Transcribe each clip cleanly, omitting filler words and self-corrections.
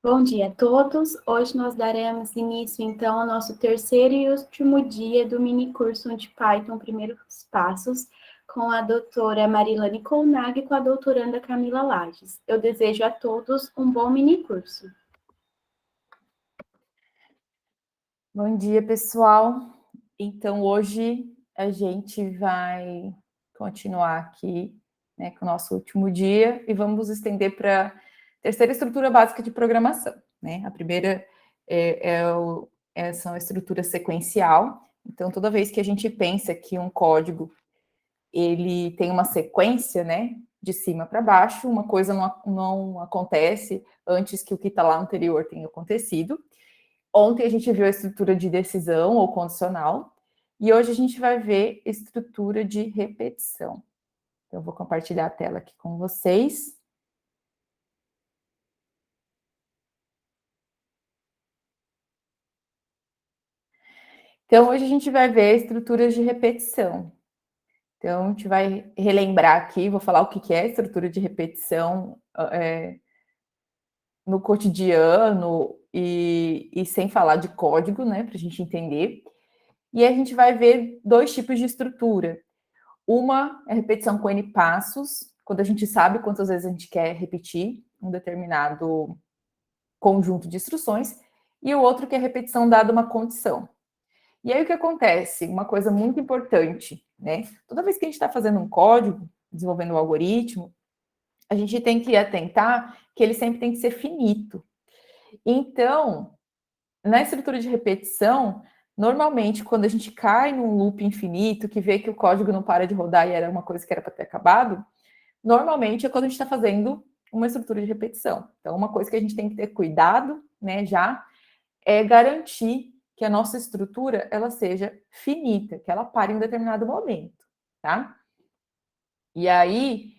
Bom dia a todos. Hoje nós daremos início, então, ao nosso terceiro e último dia do mini curso de Python Primeiros Passos, com a doutora Marilane Colnag e com a doutoranda Camila Lages. Eu desejo a todos um bom mini curso. Bom dia, pessoal. Então, hoje a gente vai continuar aqui, né, com o nosso último dia e vamos estender para a terceira estrutura básica de programação, né? A primeira são a estrutura sequencial. Então, toda vez que a gente pensa que um código ele tem uma sequência, né, de cima para baixo, uma coisa não acontece antes que o que está lá anterior tenha acontecido. Ontem a gente viu a estrutura de decisão ou condicional, e hoje a gente vai ver estrutura de repetição. Então, eu vou compartilhar a tela aqui com vocês. Então, hoje a gente vai ver estruturas de repetição. Então, a gente vai relembrar aqui, vou falar o que é estrutura de repetição no cotidiano e sem falar de código, né, para a gente entender. E a gente vai ver dois tipos de estrutura. Uma é repetição com N passos, quando a gente sabe quantas vezes a gente quer repetir um determinado conjunto de instruções, e o outro que é repetição dada uma condição. E aí o que acontece? Uma coisa muito importante, né? Toda vez que a gente está fazendo um código, desenvolvendo um algoritmo, a gente tem que atentar que ele sempre tem que ser finito. Então, na estrutura de repetição, normalmente, quando a gente cai num loop infinito, que vê que o código não para de rodar e era uma coisa que era para ter acabado, normalmente é quando a gente está fazendo uma estrutura de repetição. Então, uma coisa que a gente tem que ter cuidado, né, já, é garantir que a nossa estrutura, ela seja finita, que ela pare em um determinado momento, tá? E aí,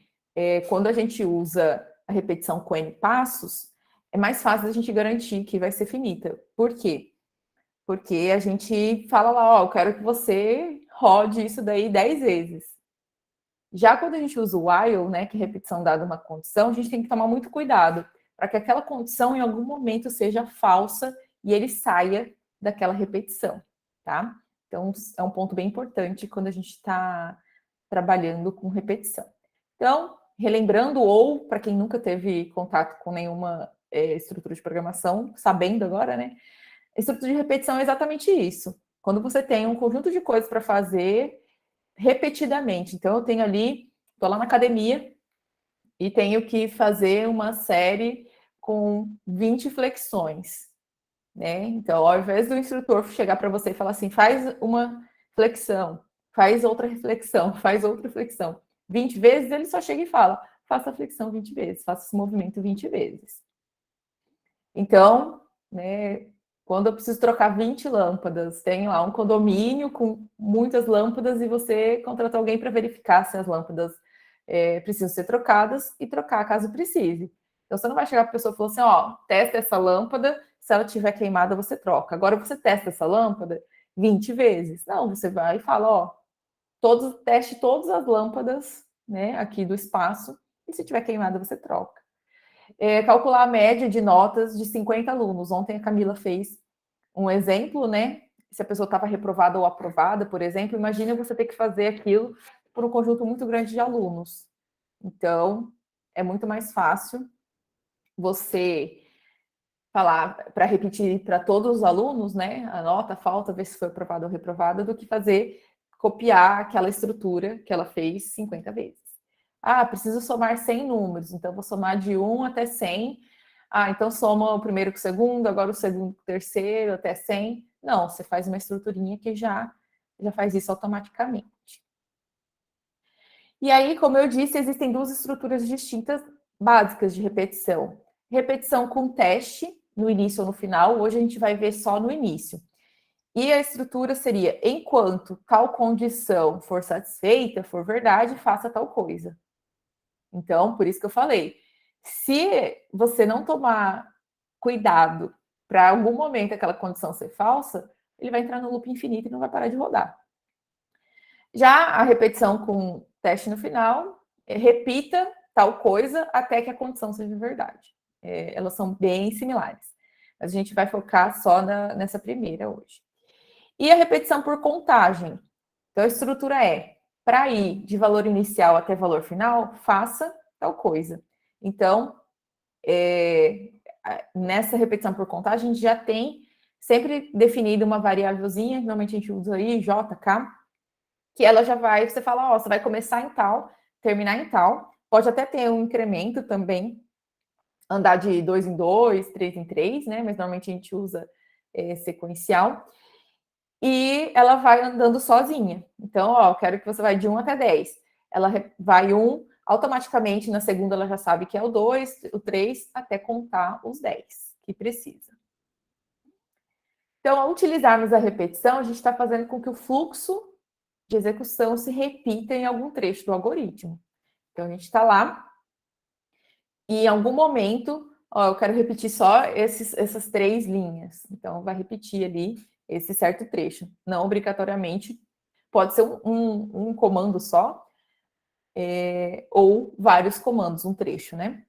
quando a gente usa a repetição com N passos, é mais fácil a gente garantir que vai ser finita. Por quê? Porque a gente fala lá, ó, eu quero que você rode isso daí 10 vezes. Já quando a gente usa o while, né, que é repetição dada uma condição, a gente tem que tomar muito cuidado para que aquela condição em algum momento seja falsa e ele saia daquela repetição, tá? Então, é um ponto bem importante quando a gente está trabalhando com repetição. Então, relembrando, ou para quem nunca teve contato com nenhuma estrutura de programação, sabendo agora, né? Estrutura de repetição é exatamente isso. Quando você tem um conjunto de coisas para fazer repetidamente. Então, eu tenho ali, estou lá na academia e tenho que fazer uma série com 20 flexões, né? Então, ao invés do instrutor chegar para você e falar assim, faz uma flexão, faz outra reflexão, faz outra flexão, 20 vezes, ele só chega e fala, faça a flexão 20 vezes, faça esse movimento 20 vezes. Então, né, quando eu preciso trocar 20 lâmpadas, tem lá um condomínio com muitas lâmpadas e você contratou alguém para verificar se as lâmpadas precisam ser trocadas e trocar caso precise. Então, você não vai chegar para a pessoa e falar assim, ó, testa essa lâmpada, se ela estiver queimada, você troca. Agora, você testa essa lâmpada 20 vezes. Não, você vai e fala, ó, teste todas as lâmpadas, né, aqui do espaço, e se estiver queimada, você troca. Calcular a média de notas de 50 alunos. Ontem a Camila fez um exemplo, né? Se a pessoa estava reprovada ou aprovada, por exemplo, imagina você ter que fazer aquilo por um conjunto muito grande de alunos. Então, é muito mais fácil você falar para repetir para todos os alunos, né? A nota, falta, ver se foi aprovada ou reprovada, do que fazer copiar aquela estrutura que ela fez 50 vezes. Ah, preciso somar 100 números, então vou somar de 1 até 100. Ah, então soma o primeiro com o segundo, agora o segundo com o terceiro, até 100. Não, você faz uma estruturinha que já faz isso automaticamente. E aí, como eu disse, existem duas estruturas distintas básicas de repetição. Repetição com teste, no início ou no final. Hoje a gente vai ver só no início. E a estrutura seria, enquanto tal condição for satisfeita, for verdade, faça tal coisa. Então, por isso que eu falei, se você não tomar cuidado para algum momento aquela condição ser falsa, ele vai entrar no loop infinito e não vai parar de rodar. Já a repetição com teste no final, repita tal coisa até que a condição seja verdade. elas são bem similares. Mas a gente vai focar só nessa primeira hoje. E a repetição por contagem. Então, a estrutura é, para ir de valor inicial até valor final, faça tal coisa. Então, nessa repetição por contagem, a gente já tem sempre definido uma variávelzinha, normalmente a gente usa aí, JK, que ela já vai, você fala, ó, você vai começar em tal, terminar em tal, pode até ter um incremento também, andar de 2 em 2, 3 em 3, né? Mas normalmente a gente usa sequencial. E ela vai andando sozinha. Então, ó, quero que você vá de 1 até 10. Ela vai 1, automaticamente na segunda ela já sabe que é o 2, o 3, até contar os 10 que precisa. Então, ao utilizarmos a repetição, a gente está fazendo com que o fluxo de execução se repita em algum trecho do algoritmo. Então, a gente está lá e em algum momento, ó, eu quero repetir só essas 3 linhas. Então, vai repetir ali esse certo trecho. Não obrigatoriamente, pode ser um comando só, ou vários comandos, um trecho, né?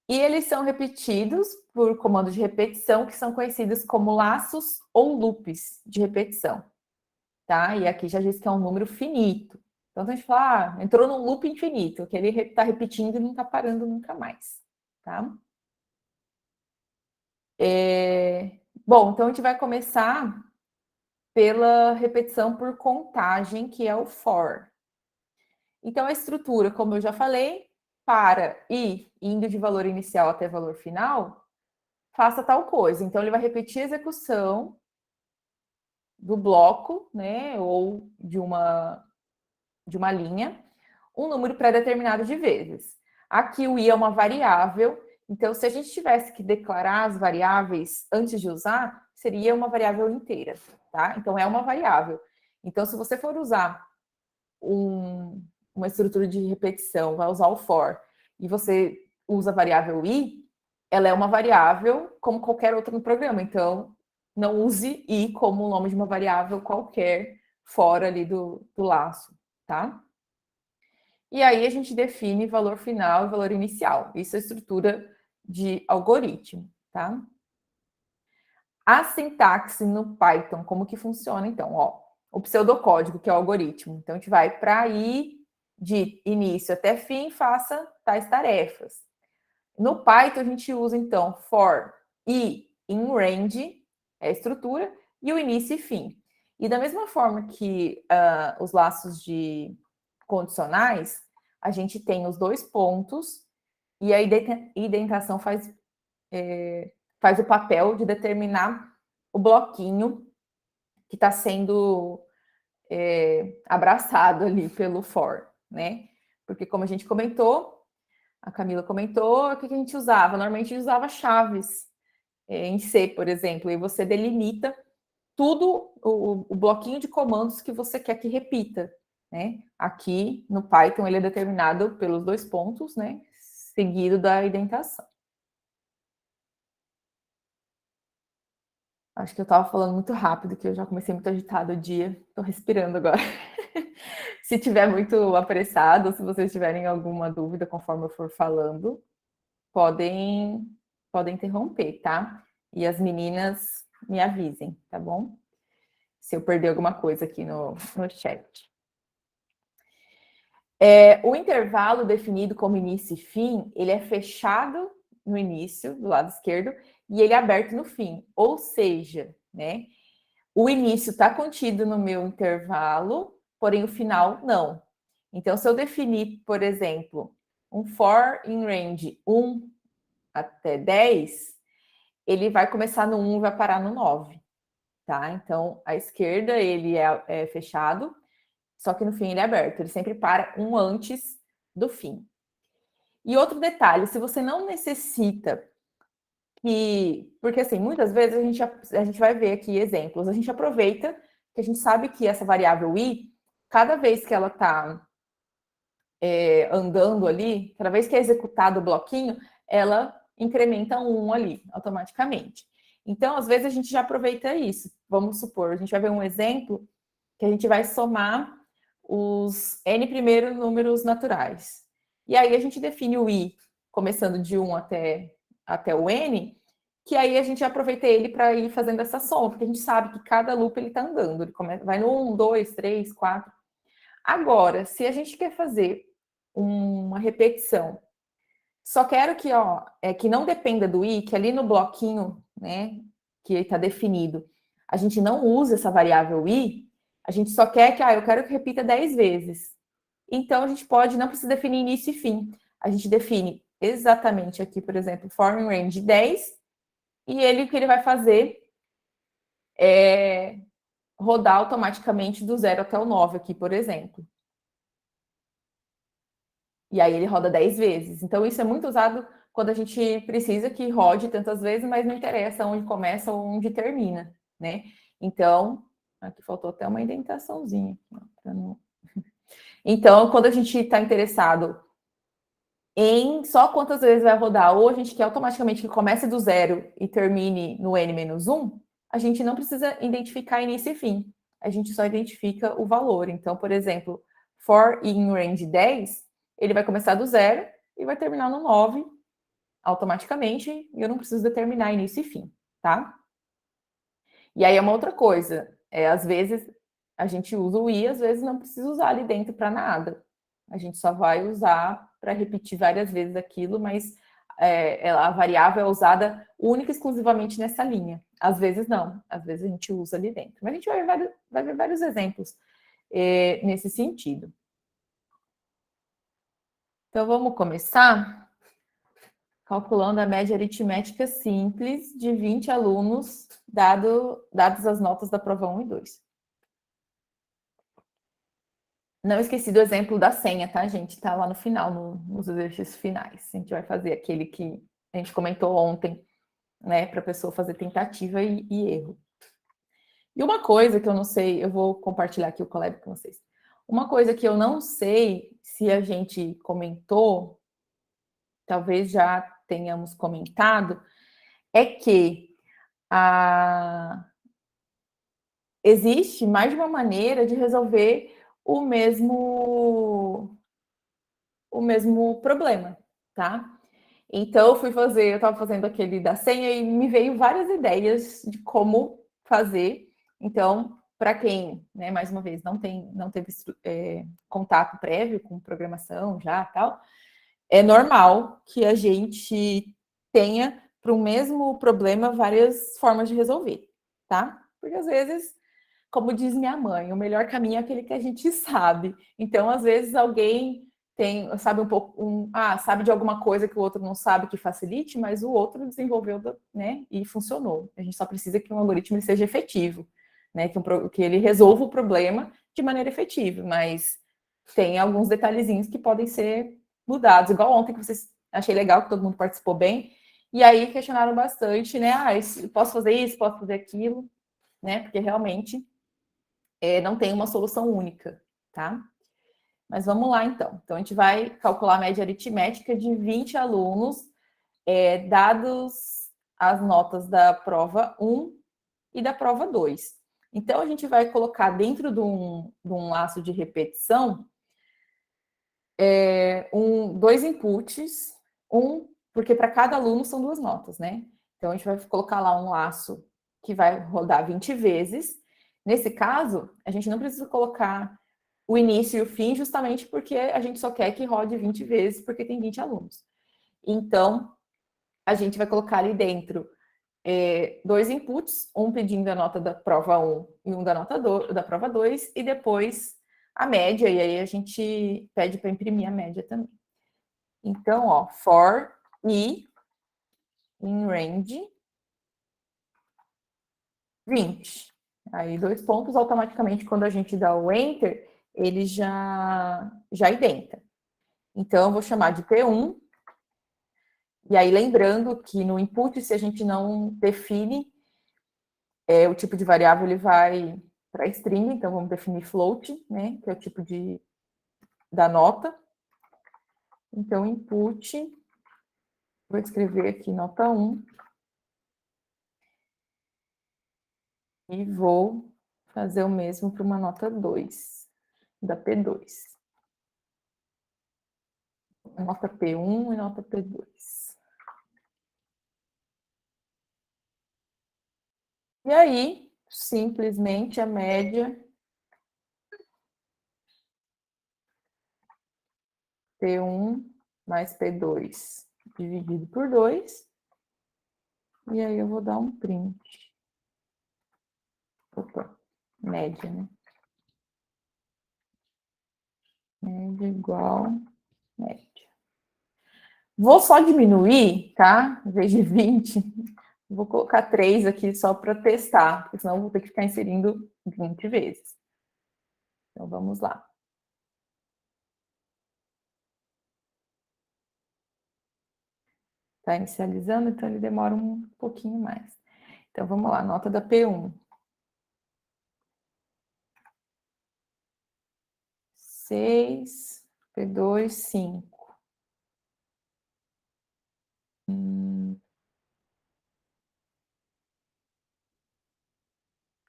E eles são repetidos por comandos de repetição, que são conhecidos como laços ou loops de repetição, tá? E aqui já diz que é um número finito. Então, a gente fala, entrou num loop infinito, que ele está repetindo e não está parando nunca mais, tá? Bom, então a gente vai começar pela repetição por contagem, que é o for. Então, a estrutura, como eu já falei, para ir indo de valor inicial até valor final, faça tal coisa. Então, ele vai repetir a execução do bloco, né, ou de uma linha, um número pré-determinado de vezes. Aqui o i é uma variável, então se a gente tivesse que declarar as variáveis antes de usar, seria uma variável inteira, tá? Então é uma variável. Então se você for usar uma estrutura de repetição, vai usar o for, e você usa a variável i, ela é uma variável como qualquer outra no programa. Então não use i como o nome de uma variável qualquer fora ali do laço, tá? E aí a gente define valor final e valor inicial. Isso é a estrutura de algoritmo, tá? A sintaxe no Python, como que funciona então? Ó, o pseudocódigo, que é o algoritmo. Então a gente vai para ir de início até fim, faça tais tarefas. No Python a gente usa então for e in range, é a estrutura, e o início e fim. E da mesma forma que os laços de condicionais, a gente tem os 2 pontos e a indentação faz o papel de determinar o bloquinho que está sendo abraçado ali pelo for, né? Porque como a gente comentou, a Camila comentou, o que a gente usava? Normalmente a gente usava chaves em C, por exemplo, e você delimita tudo, o bloquinho de comandos que você quer que repita, né? Aqui no Python ele é determinado pelos 2 pontos, né? Seguido da indentação. Acho que eu estava falando muito rápido, que eu já comecei muito agitado o dia. Estou respirando agora. Se tiver muito apressado, se vocês tiverem alguma dúvida conforme eu for falando, podem interromper, tá? E as meninas me avisem, tá bom? Se eu perder alguma coisa aqui no chat. O intervalo definido como início e fim, ele é fechado no início, do lado esquerdo, e ele é aberto no fim. Ou seja, né, o início está contido no meu intervalo, porém o final não. Então, se eu definir, por exemplo, um for in range 1 até 10, ele vai começar no 1 e vai parar no 9, tá? Então, à esquerda ele é fechado, só que no fim ele é aberto, ele sempre para um antes do fim. E outro detalhe, se você não necessita porque assim, muitas vezes a gente vai ver aqui exemplos, a gente aproveita que a gente sabe que essa variável i, cada vez que ela está andando ali, cada vez que é executado o bloquinho, ela incrementa 1 ali, automaticamente. Então, às vezes a gente já aproveita isso. Vamos supor, a gente vai ver um exemplo que a gente vai somar os n primeiros números naturais. E aí a gente define o i começando de 1 até até o N, que aí a gente aproveita ele para ir fazendo essa soma, porque a gente sabe que cada loop ele está andando, ele vai no 1, 2, 3, 4. Agora, se a gente quer fazer uma repetição, só quero que, que não dependa do i, que ali no bloquinho, né, que está definido, a gente não use essa variável i, a gente só quer que, eu quero que repita 10 vezes. Então, a gente não precisa definir início e fim. A gente define exatamente aqui, por exemplo, for in range 10, e o que ele vai fazer é rodar automaticamente do 0 até o 9 aqui, por exemplo. E aí ele roda 10 vezes. Então, isso é muito usado quando a gente precisa que rode tantas vezes, mas não interessa onde começa ou onde termina, né? Então, aqui faltou até uma indentaçãozinha. Então, quando a gente está interessado em só quantas vezes vai rodar, ou a gente quer automaticamente que comece do 0 e termine no n-1, a gente não precisa identificar início e fim. A gente só identifica o valor. Então, por exemplo, for in range 10, ele vai começar do 0 e vai terminar no 9 automaticamente, e eu não preciso determinar início e fim, tá? E aí é uma outra coisa, às vezes a gente usa o i, às vezes não precisa usar ali dentro para nada. A gente só vai usar para repetir várias vezes aquilo, mas a variável é usada única e exclusivamente nessa linha. Às vezes não, às vezes a gente usa ali dentro. Mas a gente vai ver vários exemplos nesse sentido. Então, vamos começar calculando a média aritmética simples de 20 alunos, dadas as notas da prova 1 e 2. Não esqueci do exemplo da senha, tá, gente? Tá lá no final, nos exercícios finais. A gente vai fazer aquele que a gente comentou ontem, né, para a pessoa fazer tentativa e erro. E uma coisa que eu não sei, eu vou compartilhar aqui o Colab com vocês. Uma coisa que eu não sei se a gente comentou, talvez já tenhamos comentado, é que existe mais de uma maneira de resolver o mesmo problema, tá? Então, eu estava fazendo aquele da senha e me veio várias ideias de como fazer. Então, para quem, né, mais uma vez, não teve contato prévio com programação já tal, é normal que a gente tenha para o mesmo problema várias formas de resolver, tá? Porque às vezes, como diz minha mãe, o melhor caminho é aquele que a gente sabe. Então, às vezes, alguém sabe um pouco, sabe de alguma coisa que o outro não sabe que facilite, mas o outro desenvolveu, né, e funcionou. A gente só precisa que um algoritmo seja efetivo, né, que ele resolva o problema de maneira efetiva, mas tem alguns detalhezinhos que podem ser mudados, igual ontem que vocês achei legal que todo mundo participou bem, e aí questionaram bastante, né, posso fazer isso, posso fazer aquilo, né, porque realmente não tem uma solução única, tá? Mas vamos lá, então. Então, a gente vai calcular a média aritmética de 20 alunos, dados as notas da prova 1 e da prova 2. Então, a gente vai colocar dentro de um laço de repetição dois inputs, porque para cada aluno são duas notas, né? Então, a gente vai colocar lá um laço que vai rodar 20 vezes. Nesse caso, a gente não precisa colocar o início e o fim, justamente porque a gente só quer que rode 20 vezes, porque tem 20 alunos. Então, a gente vai colocar ali dentro dois inputs, um pedindo a nota da prova 1 e um da nota da prova 2, e depois a média, e aí a gente pede para imprimir a média também. Então, for i in range 20. Aí, 2 pontos, automaticamente, quando a gente dá o enter, ele já identa. Então, eu vou chamar de P1. E aí, lembrando que no input, se a gente não define o tipo de variável, ele vai para string. Então, vamos definir float, né? Que é o tipo da nota. Então, input, vou escrever aqui nota 1. E vou fazer o mesmo para uma nota 2, da P2. Nota P1 e nota P2. E aí, simplesmente a média P1 mais P2 dividido por 2. E aí eu vou dar um print. Opa, média, né? Média igual média. Vou só diminuir, tá? Em vez de 20, vou colocar 3 aqui só para testar, porque senão eu vou ter que ficar inserindo 20 vezes. Então, vamos lá. Está inicializando, então ele demora um pouquinho mais. Então, vamos lá, nota da P1. 6, P2, 5.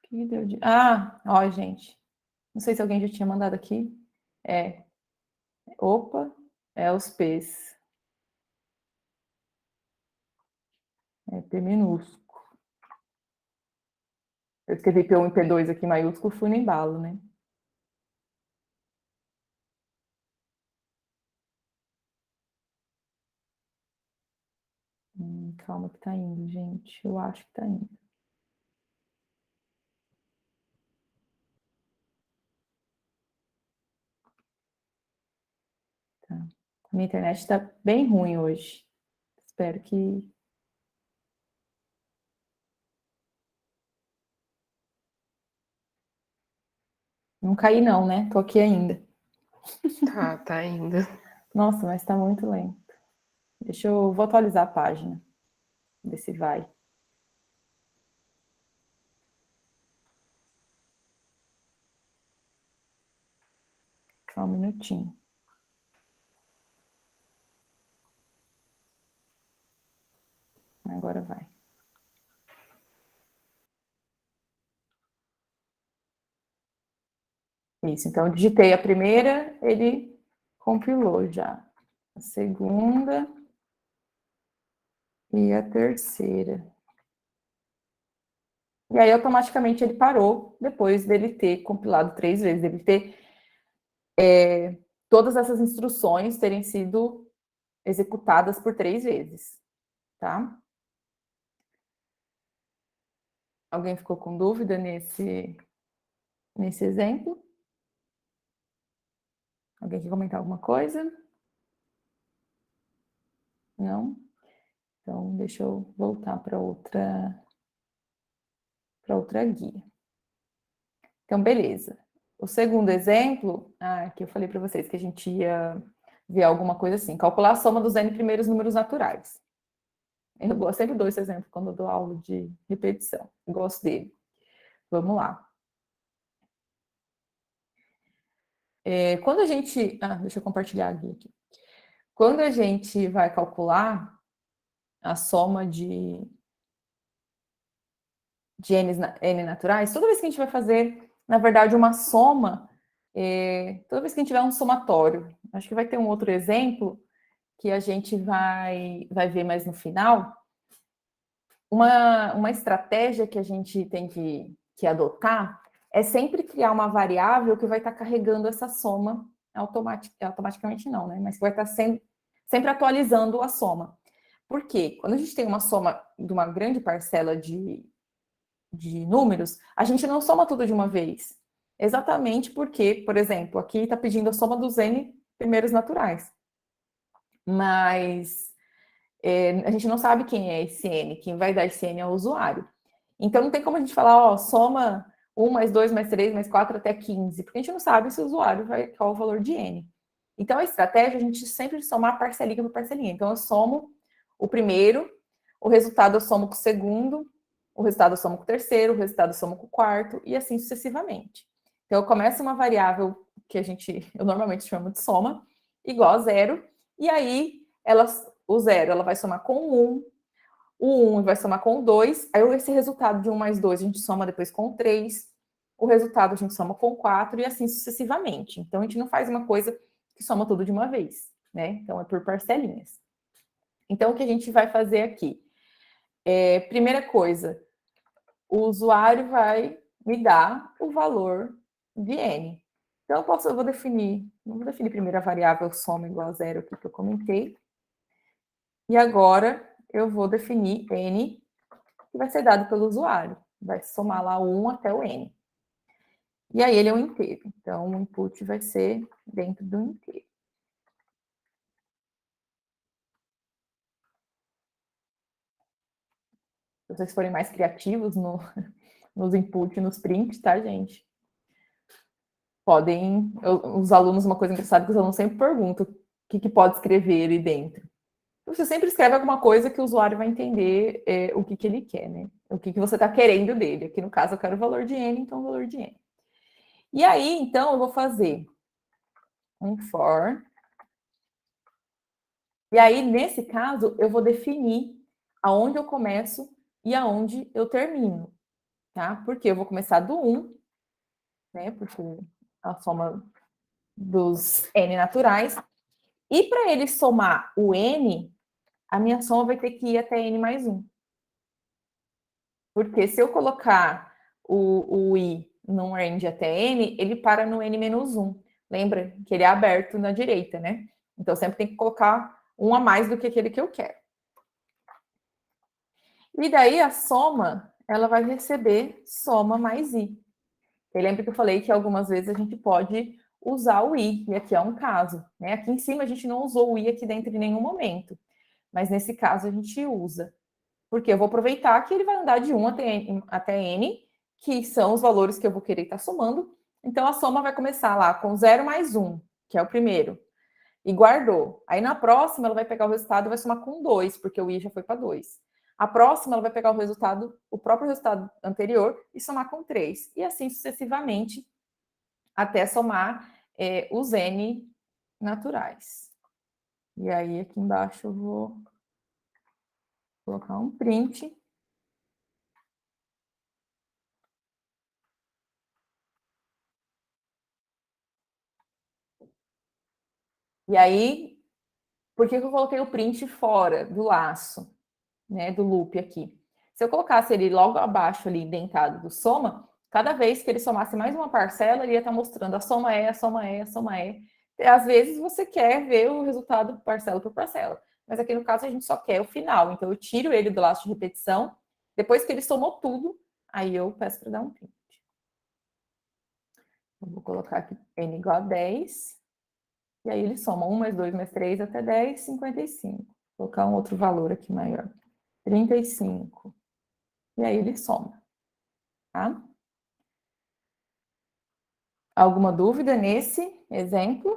Que deu de... Ah, ó, gente. Não sei se alguém já tinha mandado aqui. Opa, é os P's. É P minúsculo. Eu escrevi P1 e P2 aqui maiúsculo, fui no embalo, né? Calma que tá indo, gente. Eu acho que tá indo. Tá. Minha internet tá bem ruim hoje. Espero que... Não caí não, né? Tô aqui ainda. Tá ainda. Nossa, mas tá muito lento. Vou atualizar a página. Ver se vai. Só um minutinho. Agora vai. Isso, então eu digitei a primeira, ele compilou já. A segunda e a terceira. E aí, automaticamente, ele parou, depois dele ter compilado 3 vezes, dele ter todas essas instruções terem sido executadas por 3 vezes, tá? Alguém ficou com dúvida nesse exemplo? Alguém quer comentar alguma coisa? Não? Então, deixa eu voltar para outra guia. Então, beleza. O segundo exemplo, que eu falei para vocês que a gente ia ver alguma coisa assim, calcular a soma dos n primeiros números naturais. Eu sempre dou esse exemplo quando eu dou aula de repetição. Eu gosto dele. Vamos lá. Quando a gente... deixa eu compartilhar a guia aqui. Quando a gente vai calcular a soma de n naturais, toda vez que a gente vai fazer, na verdade, uma soma, toda vez que a gente tiver um somatório, acho que vai ter um outro exemplo que a gente vai ver mais no final. Uma estratégia que a gente tem que adotar é sempre criar uma variável que vai estar carregando essa soma automaticamente não, né? Mas que vai estar sempre atualizando a soma. Por quê? Quando a gente tem uma soma de uma grande parcela de números, a gente não soma tudo de uma vez. Exatamente porque, por exemplo, aqui está pedindo a soma dos n primeiros naturais. Mas a gente não sabe quem é esse n, quem vai dar esse n é o usuário. Então, não tem como a gente falar, soma 1 mais 2 mais 3 mais 4 até 15, porque a gente não sabe se o usuário qual é o valor de n. Então, a estratégia é a gente sempre somar parcelinha por parcelinha. Então, eu somo o primeiro, o resultado eu somo com o segundo, o resultado eu somo com o terceiro, o resultado eu somo com o quarto, e assim sucessivamente. Então, eu começo uma variável que eu normalmente chamo de soma, igual a zero, e aí o zero ela vai somar com o 1 vai somar com o 2, aí esse resultado de 1 mais 2 a gente soma depois com o 3, o resultado a gente soma com o 4 e assim sucessivamente. Então, a gente não faz uma coisa que soma tudo de uma vez, né? Então, é por parcelinhas. Então, o que a gente vai fazer aqui? Primeira coisa, o usuário vai me dar o valor de N. Então, eu vou definir primeiro a variável soma igual a zero aqui que eu comentei. E agora eu vou definir N, que vai ser dado pelo usuário. Vai somar lá 1 até o N. E aí ele é um inteiro. Então, o input vai ser dentro do inteiro. Se vocês forem mais criativos nos inputs, nos prints, tá, gente? Podem... os alunos, uma coisa engraçada que os alunos sempre perguntam o que pode escrever ali dentro. Você sempre escreve alguma coisa que o usuário vai entender o que ele quer, né? O que você está querendo dele. Aqui, no caso, eu quero o valor de N, então o valor de N. E aí, então, eu vou fazer um for. E aí, nesse caso, eu vou definir aonde eu começo e aonde eu termino, tá? Porque eu vou começar do 1, né? Porque a soma dos N naturais. E para ele somar o N, a minha soma vai ter que ir até N mais 1. Porque se eu colocar o I num range até N, ele para no N menos 1. Lembra que ele é aberto na direita, né? Então, sempre tem que colocar um a mais do que aquele que eu quero. E daí, a soma, ela vai receber soma mais I. E lembra que eu falei que algumas vezes a gente pode usar o I, e aqui é um caso. Né? Aqui em cima, a gente não usou o I aqui dentro em nenhum momento. Mas, nesse caso, a gente usa. Porque eu vou aproveitar que ele vai andar de 1 até N, que são os valores que eu vou querer estar somando. Então, a soma vai começar lá com 0 mais 1, que é o primeiro, e guardou. Aí, na próxima, ela vai pegar o resultado e vai somar com 2, porque o I já foi para 2. A próxima, ela vai pegar o resultado, o próprio resultado anterior, e somar com 3. E assim sucessivamente, até somar os N naturais. E aí, aqui embaixo, eu vou colocar um print. E aí, por que eu coloquei o print fora do laço, né, do loop aqui? Se eu colocasse ele logo abaixo ali, indentado do soma, cada vez que ele somasse mais uma parcela, ele ia estar mostrando a soma é, a soma é, a soma é. E, às vezes você quer ver o resultado parcela por parcela, mas aqui no caso a gente só quer o final. Então eu tiro ele do laço de repetição, depois que ele somou tudo, aí eu peço para dar um print. Eu vou colocar aqui n igual a 10. E aí ele soma 1 mais 2 mais 3 até 10, 55. Vou colocar um outro valor aqui maior. 35. E aí ele soma. Tá? Alguma dúvida nesse exemplo?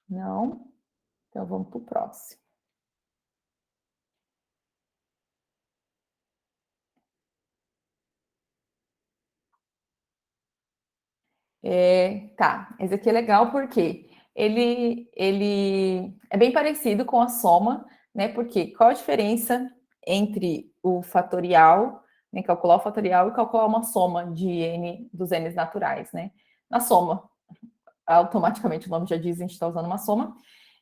Não? Então vamos para o próximo. Tá, esse aqui é legal porque ele é bem parecido com a soma, né? Porque qual a diferença entre o fatorial, né, calcular o fatorial e calcular uma soma de n dos n's naturais, né? Na soma, automaticamente o nome já diz, a gente está usando uma soma,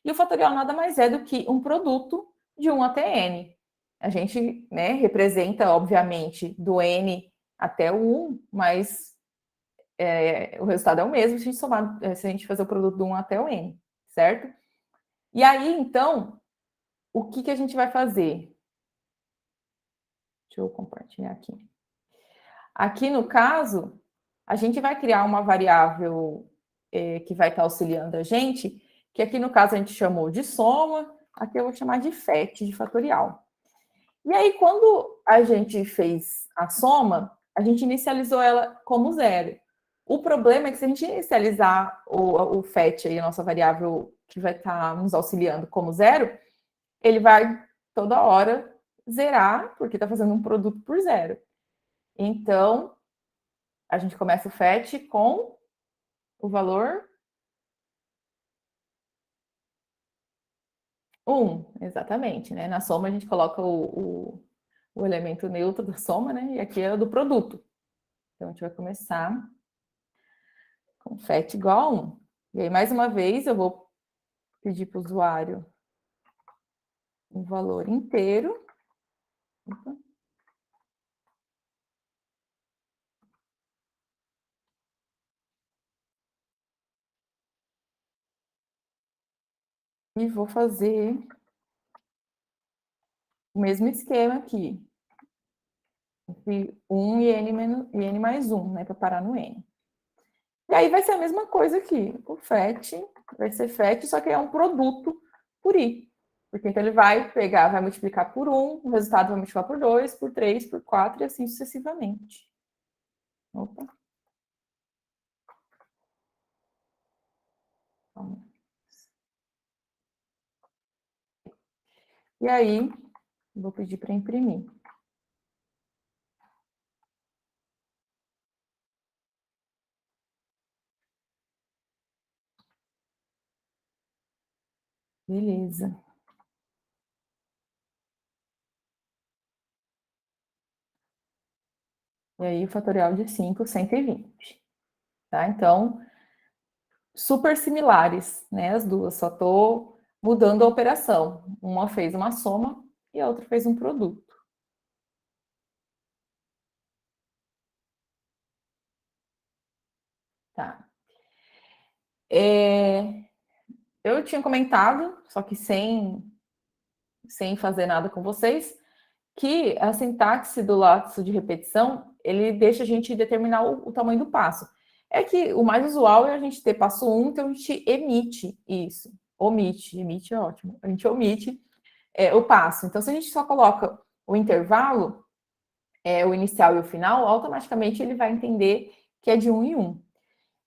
e o fatorial nada mais é do que um produto de 1 até n. A gente, né, representa, obviamente, do n até o 1, mas o resultado é o mesmo se a gente somar, se a gente fazer o produto do 1 até o n, certo? E aí, então, o que a gente vai fazer? Deixa eu compartilhar aqui. Aqui, no caso, a gente vai criar uma variável que vai estar auxiliando a gente, que aqui, no caso, a gente chamou de soma, aqui eu vou chamar de FET, de fatorial. E aí, quando a gente fez a soma, a gente inicializou ela como 0. O problema é que se a gente inicializar o FET, aí, a nossa variável que vai estar nos auxiliando como 0, ele vai toda hora zerar, porque está fazendo um produto por 0. Então, a gente começa o FET com o valor 1, exatamente, né? Na soma a gente coloca o elemento neutro da soma, né? E aqui é o do produto. Então, a gente vai começar com FET igual a 1. E aí, mais uma vez, eu vou pedir para o usuário o valor inteiro. Opa. E vou fazer o mesmo esquema aqui. Entre 1 e n mais 1, né? Para parar no n. E aí vai ser a mesma coisa aqui. O FET vai ser FET, só que é um produto por i. Porque então ele vai pegar, vai multiplicar por 1, o resultado vai multiplicar por 2, por 3, por 4 e assim sucessivamente. Opa. E aí, vou pedir para imprimir. Beleza. E aí, o fatorial de 5, 120. Tá? Então, super similares, né? As duas, só estou mudando a operação. Uma fez uma soma e a outra fez um produto. Tá. Eu tinha comentado, só que sem fazer nada com vocês, que a sintaxe do laço de repetição, ele deixa a gente determinar o tamanho do passo. É que o mais usual é a gente ter passo 1, então a gente emite isso. Emite é ótimo. A gente omite o passo. Então, se a gente só coloca o intervalo, o inicial e o final, automaticamente ele vai entender que é de 1 em 1.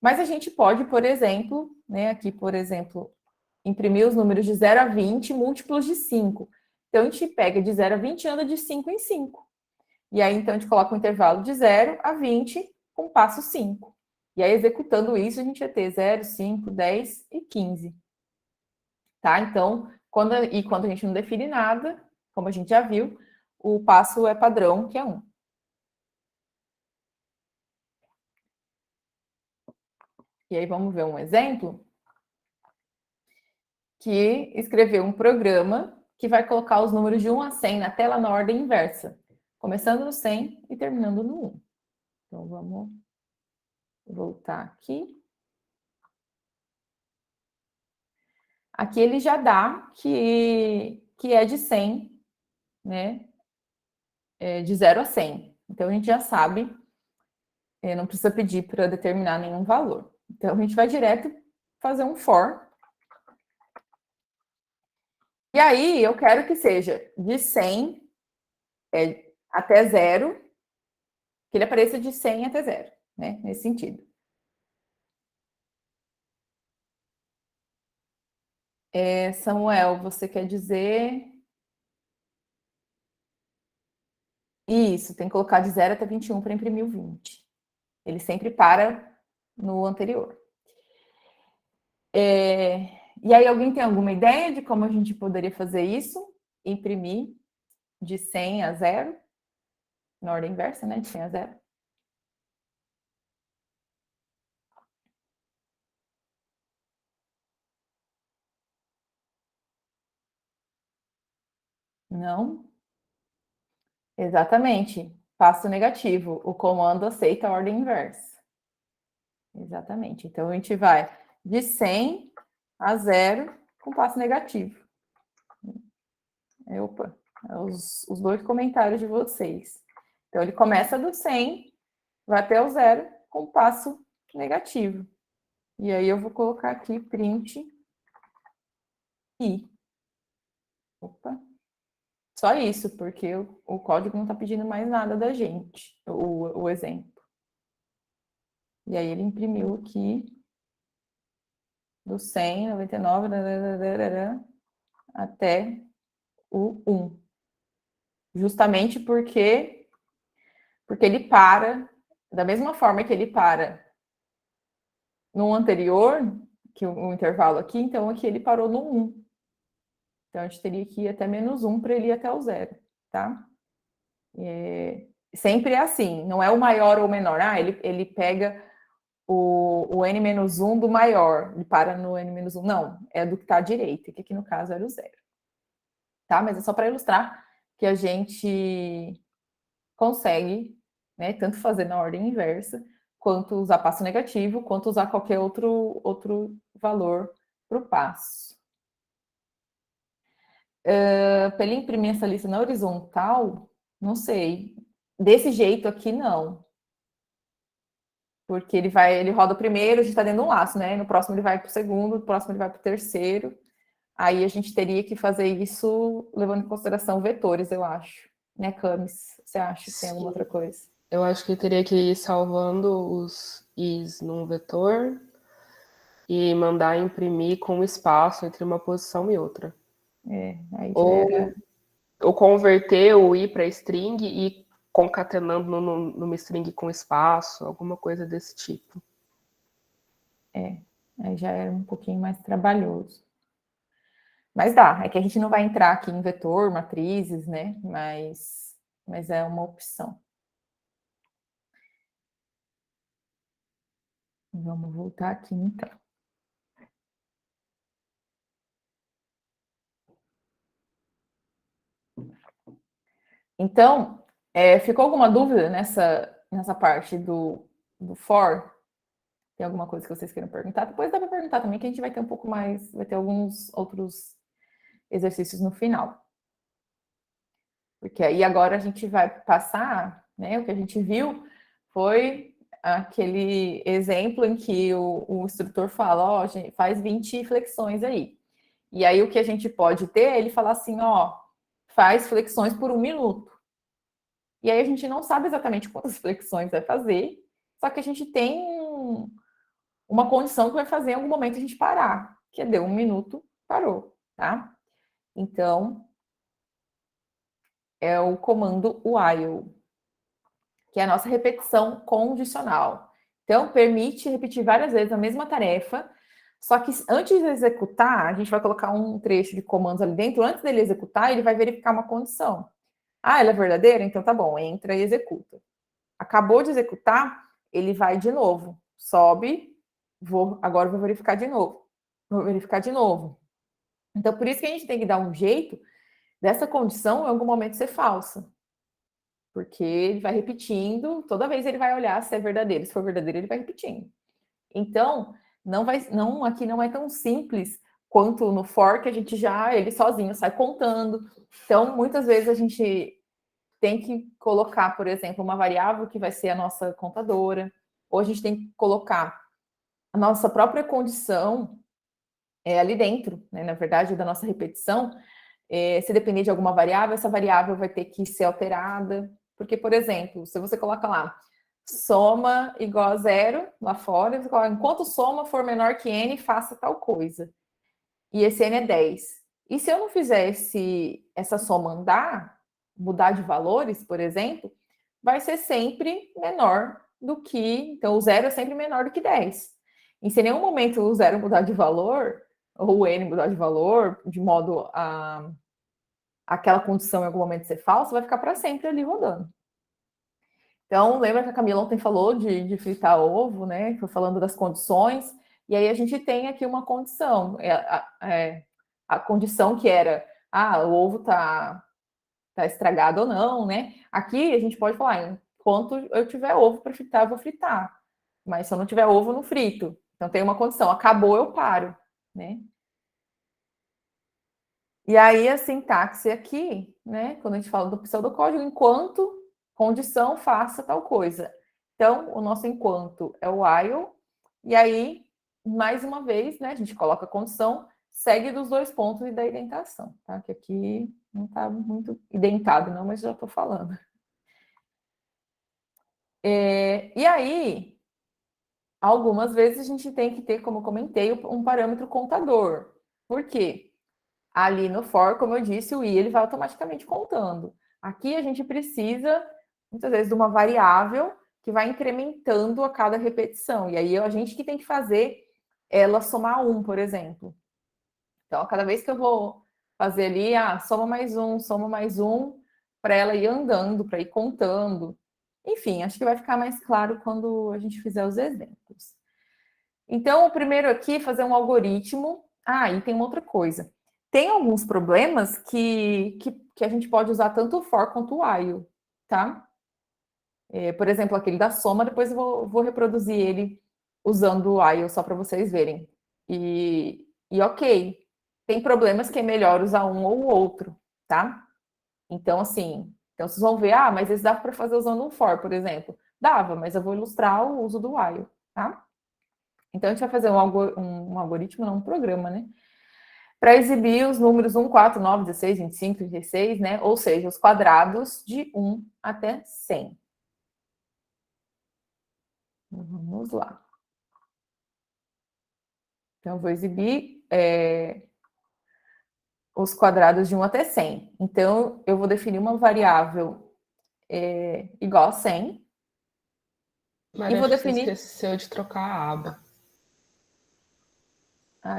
Mas a gente pode, por exemplo, né, aqui, por exemplo, imprimir os números de 0 a 20 múltiplos de 5. Então, a gente pega de 0 a 20 e anda de 5 em 5. E aí, então, a gente coloca um intervalo de 0 a 20 com passo 5. E aí, executando isso, a gente vai ter 0, 5, 10 e 15. Tá? Então, quando a gente não define nada, como a gente já viu, o passo é padrão, que é 1. E aí, vamos ver um exemplo que escreveu um programa que vai colocar os números de 1 a 100 na tela na ordem inversa, começando no 100 e terminando no 1. Então, vamos voltar aqui. Aqui ele já dá que é de 100, né? De 0 a 100. Então, a gente já sabe, não precisa pedir para determinar nenhum valor. Então, a gente vai direto fazer um for. E aí, eu quero que seja de 100 até 0, que ele apareça de 100 até 0, né? Nesse sentido. Samuel, você quer dizer... Isso, tem que colocar de 0 até 21 para imprimir o 20. Ele sempre para no anterior. E aí, alguém tem alguma ideia de como a gente poderia fazer isso? Imprimir de 100 a 0? Na ordem inversa, né? De 100 a 0. Não? Exatamente. Passo negativo. O comando aceita a ordem inversa. Exatamente. Então, a gente vai de 100 a 0 com passo negativo. Opa, os dois comentários de vocês. Então, ele começa do 100, vai até o 0 com passo negativo. E aí, eu vou colocar aqui print i. Opa. Só isso, porque o código não está pedindo mais nada da gente, o exemplo. E aí, ele imprimiu aqui do 100, 99, até o 1. Justamente porque ele para, da mesma forma que ele para no anterior, que o intervalo aqui, então aqui ele parou no 1. Então, a gente teria que ir até menos 1 para ele ir até o 0, tá? Sempre é assim, não é o maior ou o menor. Ele pega o n-1 do maior, ele para no n-1. Não, é do que está à direita, que aqui no caso era o 0. tá? Mas é só para ilustrar que a gente consegue, né, tanto fazer na ordem inversa, quanto usar passo negativo, quanto usar qualquer outro valor para o passo. Para ele imprimir essa lista na horizontal, não sei. Desse jeito aqui, não. Porque ele roda o primeiro, a gente está dentro de um laço, né? No próximo ele vai para o segundo, no próximo ele vai para o terceiro. Aí a gente teria que fazer isso levando em consideração vetores, eu acho. Né, Camis? Você acha que tem alguma outra coisa? Eu acho que teria que ir salvando os is num vetor e mandar imprimir com espaço entre uma posição e outra. Aí já era... Ou converter o i para string e ir concatenando numa string com espaço, alguma coisa desse tipo. Aí já era um pouquinho mais trabalhoso. Mas dá, é que a gente não vai entrar aqui em vetor, matrizes, né? Mas é uma opção. Vamos voltar aqui, então. Então, ficou alguma dúvida nessa parte do for? Tem alguma coisa que vocês queiram perguntar? Depois dá para perguntar também, que a gente vai ter um pouco mais, vai ter alguns outros exercícios no final. Porque aí agora a gente vai passar, né? O que a gente viu foi aquele exemplo em que o instrutor fala, ó, gente, faz 20 flexões aí. E aí o que a gente pode ter é ele falar assim, ó, faz flexões por 1 minuto. E aí a gente não sabe exatamente quantas flexões vai fazer, só que a gente tem uma condição que vai fazer em algum momento a gente parar, que deu 1 minuto, parou, tá? Então, é o comando while, que é a nossa repetição condicional. Então, permite repetir várias vezes a mesma tarefa, só que antes de executar, a gente vai colocar um trecho de comandos ali dentro, antes dele executar, ele vai verificar uma condição. Ah, ela é verdadeira? Então tá bom, entra e executa. Acabou de executar, ele vai de novo, sobe, agora vou verificar de novo. Vou verificar de novo. Então, por isso que a gente tem que dar um jeito dessa condição em algum momento ser falsa. Porque ele vai repetindo, toda vez ele vai olhar se é verdadeiro. Se for verdadeiro, ele vai repetindo. Então, aqui não é tão simples quanto no for, que a gente ele sozinho sai contando. Então, muitas vezes a gente tem que colocar, por exemplo, uma variável que vai ser a nossa contadora, ou a gente tem que colocar a nossa própria condição ali dentro, né, na verdade, da nossa repetição. Se depender de alguma variável, essa variável vai ter que ser alterada. Porque, por exemplo, se você coloca lá soma igual a 0 lá fora, você coloca, enquanto soma for menor que n, faça tal coisa. E esse n é 10. E se eu não fizer essa soma andar, mudar de valores, por exemplo, vai ser sempre menor do que... Então, o 0 é sempre menor do que 10. E se em nenhum momento o 0 mudar de valor, ou o n mudar de valor, de modo a aquela condição em algum momento ser falsa, vai ficar para sempre ali rodando. Então, lembra que a Camila ontem falou de fritar ovo, né? Foi falando das condições, e aí a gente tem aqui uma condição. A condição que era, o ovo tá estragado ou não, né? Aqui a gente pode falar, enquanto eu tiver ovo para fritar, eu vou fritar. Mas se eu não tiver ovo, eu não frito. Então tem uma condição, acabou, eu paro, né? E aí a sintaxe aqui, né, quando a gente fala do pseudocódigo, enquanto condição faça tal coisa. Então, o nosso enquanto é o while, e aí, mais uma vez, né, a gente coloca a condição, segue dos 2 pontos e da indentação, tá? Que aqui não está muito identado não, mas já estou falando. E aí, algumas vezes a gente tem que ter, como eu comentei, um parâmetro contador. Por quê? Ali no for, como eu disse, o i ele vai automaticamente contando. Aqui a gente precisa, muitas vezes, de uma variável que vai incrementando a cada repetição. E aí a gente que tem que fazer ela somar 1, por exemplo. Então, a cada vez que eu vou fazer ali, soma mais um, para ela ir andando, para ir contando. Enfim, acho que vai ficar mais claro quando a gente fizer os exemplos. Então, o primeiro aqui, fazer um algoritmo. E tem uma outra coisa. Tem alguns problemas que a gente pode usar tanto o for quanto o while, tá? Por exemplo, aquele da soma, depois eu vou reproduzir ele usando o while, só para vocês verem. E ok, tem problemas que é melhor usar um ou o outro, tá? Então, assim, vocês vão ver, mas esse dava para fazer usando um for, por exemplo. Dava, mas eu vou ilustrar o uso do while, tá? Então, a gente vai fazer um algoritmo, não um programa, né? Para exibir os números 1, 4, 9, 16, 25, 36, né? Ou seja, os quadrados de 1 até 100. Vamos lá. Então, eu vou exibir os quadrados de 1 até 100. Então, eu vou definir uma variável igual a 100. Maria, E vou acho que definir... você esqueceu de trocar a aba.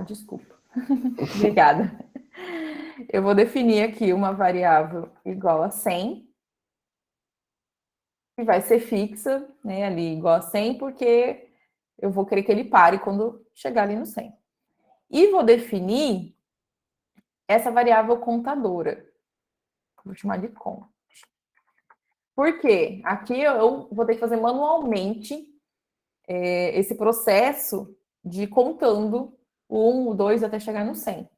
Desculpa. Obrigada. Eu vou definir aqui uma variável igual a 100, que vai ser fixa, né, ali igual a 100, porque eu vou querer que ele pare quando chegar ali no 100. E vou definir essa variável contadora. Vou chamar de cont. Por quê? Aqui eu vou ter que fazer manualmente esse processo de contando o 1, o 2, até chegar no 100,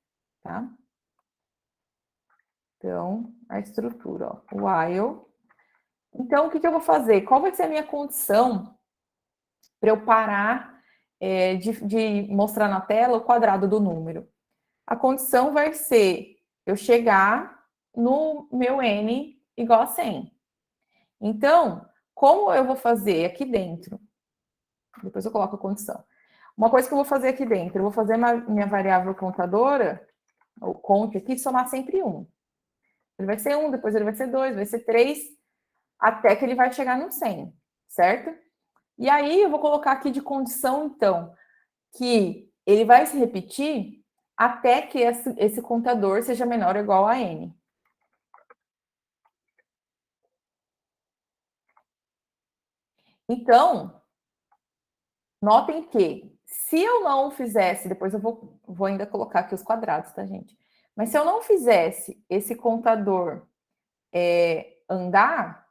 tá? Então, a estrutura, ó, while. Então, o que eu vou fazer? Qual vai ser a minha condição para eu parar de mostrar na tela o quadrado do número? A condição vai ser eu chegar no meu n igual a 100. Então, como eu vou fazer aqui dentro? Depois eu coloco a condição. Uma coisa que eu vou fazer aqui dentro, eu vou fazer minha variável contadora, o count aqui, somar sempre 1. Ele vai ser 1, depois ele vai ser 2, vai ser 3, até que ele vai chegar no 100, certo? E aí eu vou colocar aqui de condição, então, que ele vai se repetir até que esse contador seja menor ou igual a n. Então, notem que, se eu não fizesse, depois eu vou ainda colocar aqui os quadrados, tá, gente? Mas se eu não fizesse esse contador andar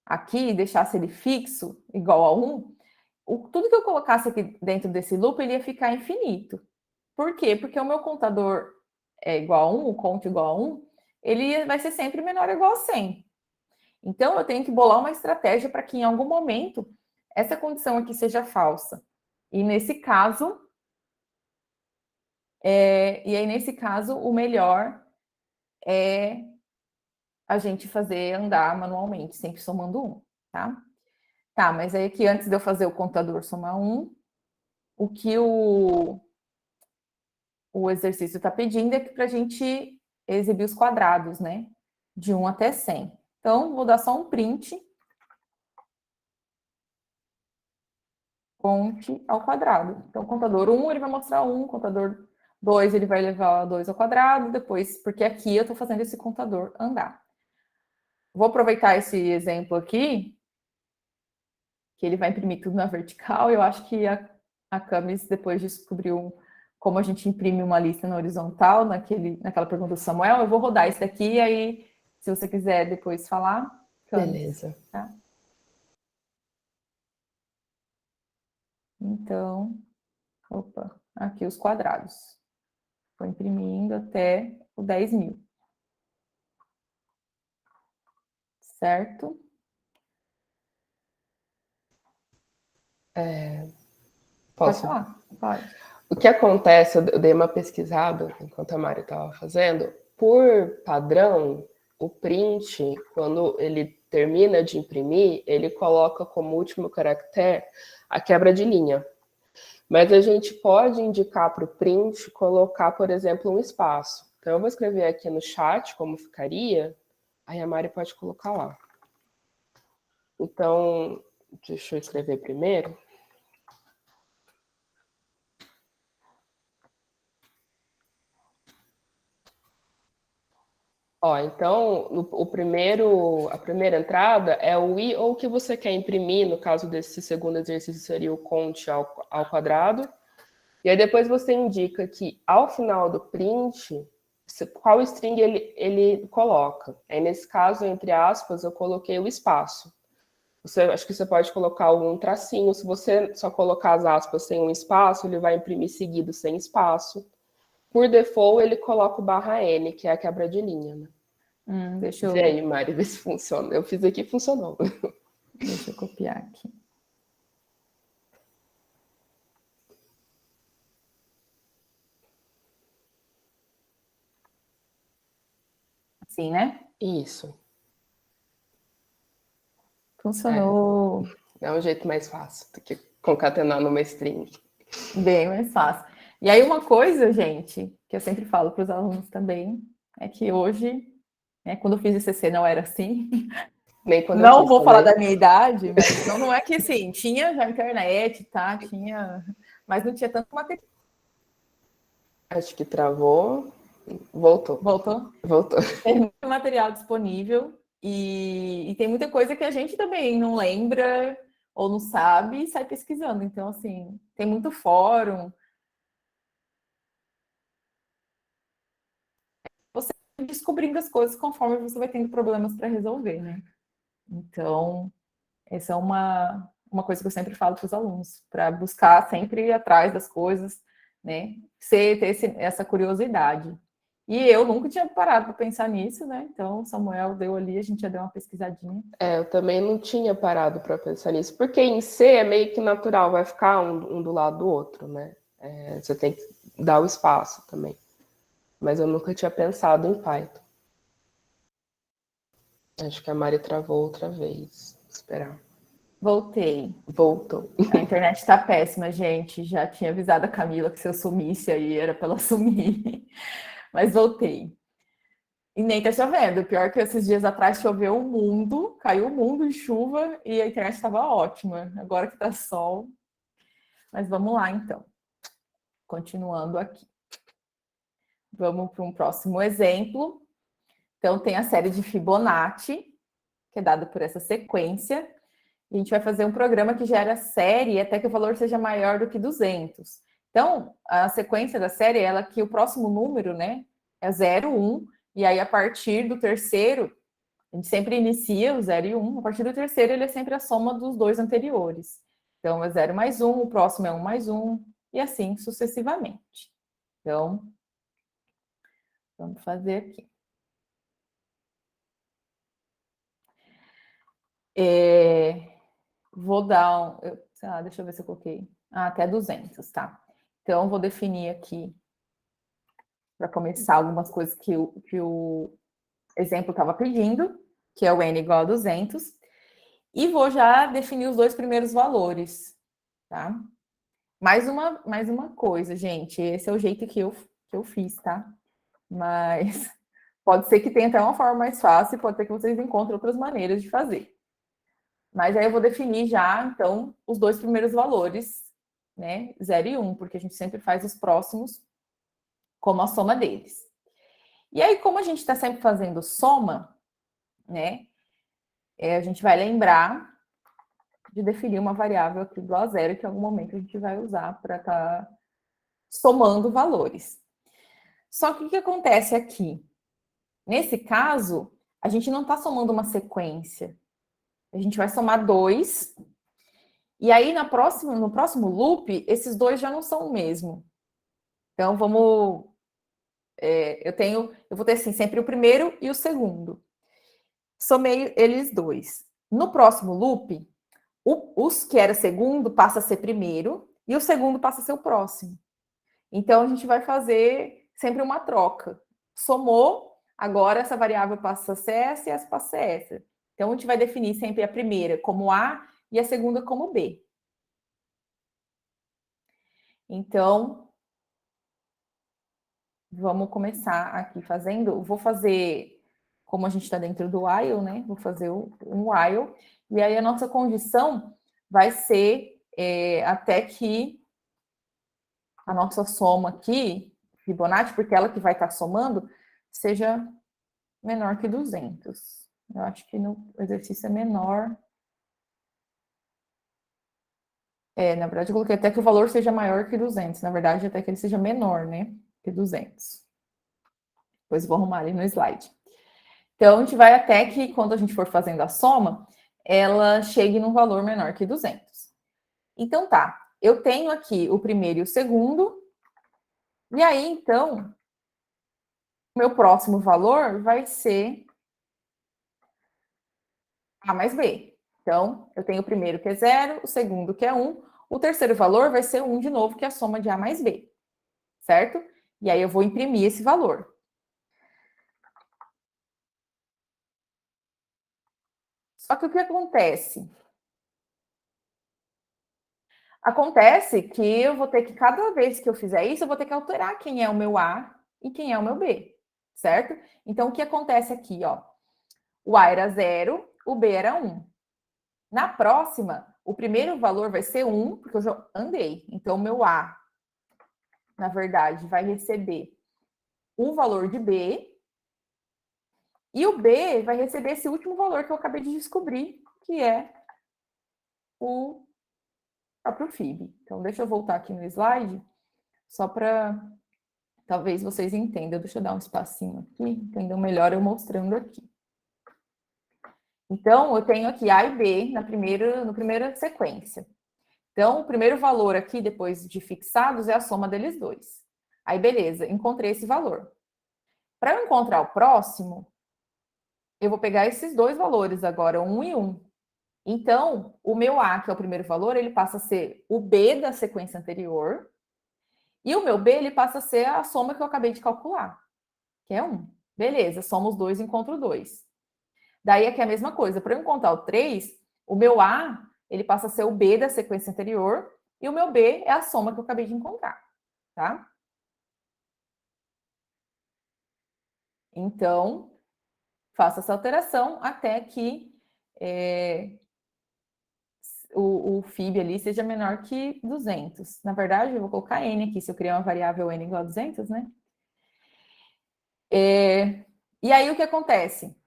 aqui e deixasse ele fixo, igual a 1, tudo que eu colocasse aqui dentro desse loop, ele ia ficar infinito. Por quê? Porque o meu contador é igual a 1, o count igual a 1, ele vai ser sempre menor ou igual a 100. Então, eu tenho que bolar uma estratégia para que, em algum momento, essa condição aqui seja falsa. E, nesse caso, o melhor é a gente fazer andar manualmente, sempre somando 1, tá? Tá, mas aí aqui, antes de eu fazer o contador somar 1, o que o exercício está pedindo é que para a gente exibir os quadrados, né? De 1 até 100. Então, vou dar só um print. Conte ao quadrado. Então, o contador 1, ele vai mostrar 1, o contador 2, ele vai levar 2 ao quadrado, depois, porque aqui eu estou fazendo esse contador andar. Vou aproveitar esse exemplo aqui, que ele vai imprimir tudo na vertical. Eu acho que a Camis depois descobriu como a gente imprime uma lista na horizontal, naquela pergunta do Samuel. Eu vou rodar isso daqui, aí, se você quiser depois falar, Camis, beleza. Tá? Então, aqui os quadrados. Estou imprimindo até o 10.000. Certo? Pode Posso? falar? Pode. O que acontece, eu dei uma pesquisada enquanto a Mari estava fazendo, por padrão, o print, quando ele termina de imprimir, ele coloca como último caractere a quebra de linha. Mas a gente pode indicar para o print colocar, por exemplo, um espaço. Então, eu vou escrever aqui no chat como ficaria, aí a Mari pode colocar lá. Então, deixa eu escrever primeiro. Então, a primeira entrada é o i ou o que você quer imprimir, no caso desse segundo exercício seria o count ao quadrado. E aí depois você indica que ao final do print, qual string ele coloca. Aí, nesse caso, entre aspas, eu coloquei o espaço. Acho que você pode colocar um tracinho. Se você só colocar as aspas sem um espaço, ele vai imprimir seguido sem espaço. Por default, ele coloca o /n, que é a quebra de linha, né? Deixa eu... Vê aí, Mari, vê se funciona. Eu fiz aqui e funcionou. Deixa eu copiar aqui. Assim, né? Isso. Funcionou. É um jeito mais fácil do que concatenar numa string. Bem mais fácil. E aí, uma coisa, gente, que eu sempre falo para os alunos também, é que hoje, né, quando eu fiz ICC não era assim. Nem quando eu Não fiz vou falar também. da minha idade, mas não é que assim, tinha já internet, tá? Tinha, mas não tinha tanto material. Acho que travou. Voltou. Voltou. Tem muito material disponível e tem muita coisa que a gente também não lembra ou não sabe e sai pesquisando. Então, assim, tem muito fórum. Você vai descobrindo as coisas conforme você vai tendo problemas para resolver, né? Então, essa é uma coisa que eu sempre falo para os alunos, para buscar sempre ir atrás das coisas, né? Ter essa curiosidade. E eu nunca tinha parado para pensar nisso, né? Então, o Samuel deu ali, a gente já deu uma pesquisadinha. Eu também não tinha parado para pensar nisso, porque em C é meio que natural, vai ficar um do lado do outro, né? Você tem que dar o espaço também. Mas eu nunca tinha pensado em Python. Acho que a Mari travou outra vez. Vou esperar. Voltei. Voltou. A internet está péssima, gente. Já tinha avisado a Camila que se eu sumisse aí era para ela sumir. Mas voltei. E nem tá chovendo. Pior que esses dias atrás choveu o mundo, caiu o mundo de chuva e a internet estava ótima. Agora que tá sol. Mas vamos lá, então. Continuando aqui. Vamos para um próximo exemplo. Então, tem a série de Fibonacci, que é dada por essa sequência. E a gente vai fazer um programa que gera série até que o valor seja maior do que 200. Então, a sequência da série é ela que o próximo número, né, é 0, 1, e aí a partir do terceiro, a gente sempre inicia o 0 e 1, a partir do terceiro ele é sempre a soma dos dois anteriores. Então, é 0 mais 1, o próximo é 1 mais 1, e assim sucessivamente. Então, vamos fazer aqui. Vou dar deixa eu ver se eu coloquei. Até 200, tá? Então, vou definir aqui, para começar, algumas coisas que o exemplo estava pedindo, que é o n igual a 200, e vou já definir os dois primeiros valores, tá? Mais uma coisa, gente, esse é o jeito que eu fiz, tá? Mas pode ser que tenha até uma forma mais fácil, pode ser que vocês encontrem outras maneiras de fazer. Mas aí eu vou definir já, então, os dois primeiros valores, né? 0 e 1, porque a gente sempre faz os próximos como a soma deles. E aí, como a gente está sempre fazendo soma, né? A gente vai lembrar de definir uma variável aqui igual a zero, que em algum momento a gente vai usar para estar somando valores. Só que o que acontece aqui? Nesse caso, a gente não está somando uma sequência. A gente vai somar 2. E aí, no próximo loop, esses dois já não são o mesmo. Então, vamos... eu vou ter, assim, sempre o primeiro e o segundo. Somei eles dois. No próximo loop, os que era segundo passa a ser primeiro e o segundo passa a ser o próximo. Então, a gente vai fazer sempre uma troca. Somou, agora essa variável passa a ser essa e essa passa a ser essa. Então, a gente vai definir sempre a primeira como A e a segunda como B. Então, vamos começar aqui fazendo. Vou fazer, como a gente está dentro do while, né? Vou fazer um while. E aí a nossa condição vai ser até que a nossa soma aqui, Fibonacci, porque ela que vai estar somando, seja menor que 200. Eu acho que no exercício é menor. Na verdade, eu coloquei até que o valor seja maior que 200. Na verdade, até que ele seja menor, né? Que 200. Depois vou arrumar ali no slide. Então, a gente vai até que, quando a gente for fazendo a soma, ela chegue num valor menor que 200. Então, tá. Eu tenho aqui o primeiro e o segundo. E aí, então, o meu próximo valor vai ser A mais B. Então, eu tenho o primeiro que é 0, o segundo que é 1. O terceiro valor vai ser 1 de novo, que é a soma de A mais B. Certo? E aí eu vou imprimir esse valor. Só que o que acontece? Acontece que eu vou ter que, cada vez que eu fizer isso, eu vou ter que alterar quem é o meu A e quem é o meu B, certo? Então, o que acontece aqui, ó? O A era 0, o B era 1. Na próxima, o primeiro valor vai ser 1, porque eu já andei. Então, o meu A, na verdade, vai receber um valor de B, e o B vai receber esse último valor que eu acabei de descobrir, que é o próprio FIB. Então, deixa eu voltar aqui no slide, só para talvez vocês entendam. Deixa eu dar um espacinho aqui, entendam melhor eu mostrando aqui. Então, eu tenho aqui A e B na primeira sequência. Então, o primeiro valor aqui, depois de fixados, é a soma deles dois. Aí, beleza, encontrei esse valor. Para eu encontrar o próximo, eu vou pegar esses dois valores agora, 1 e 1. Então, o meu A, que é o primeiro valor, ele passa a ser o B da sequência anterior, e o meu B, ele passa a ser a soma que eu acabei de calcular, que é 1. Beleza, soma os dois e encontro 2. Daí aqui é a mesma coisa. Para eu encontrar o 3, o meu A, ele passa a ser o B da sequência anterior, e o meu B é a soma que eu acabei de encontrar, tá? Então, faço essa alteração até que o FIB ali seja menor que 200. Na verdade, eu vou colocar N aqui, se eu criar uma variável N igual a 200, né? E aí, o que acontece?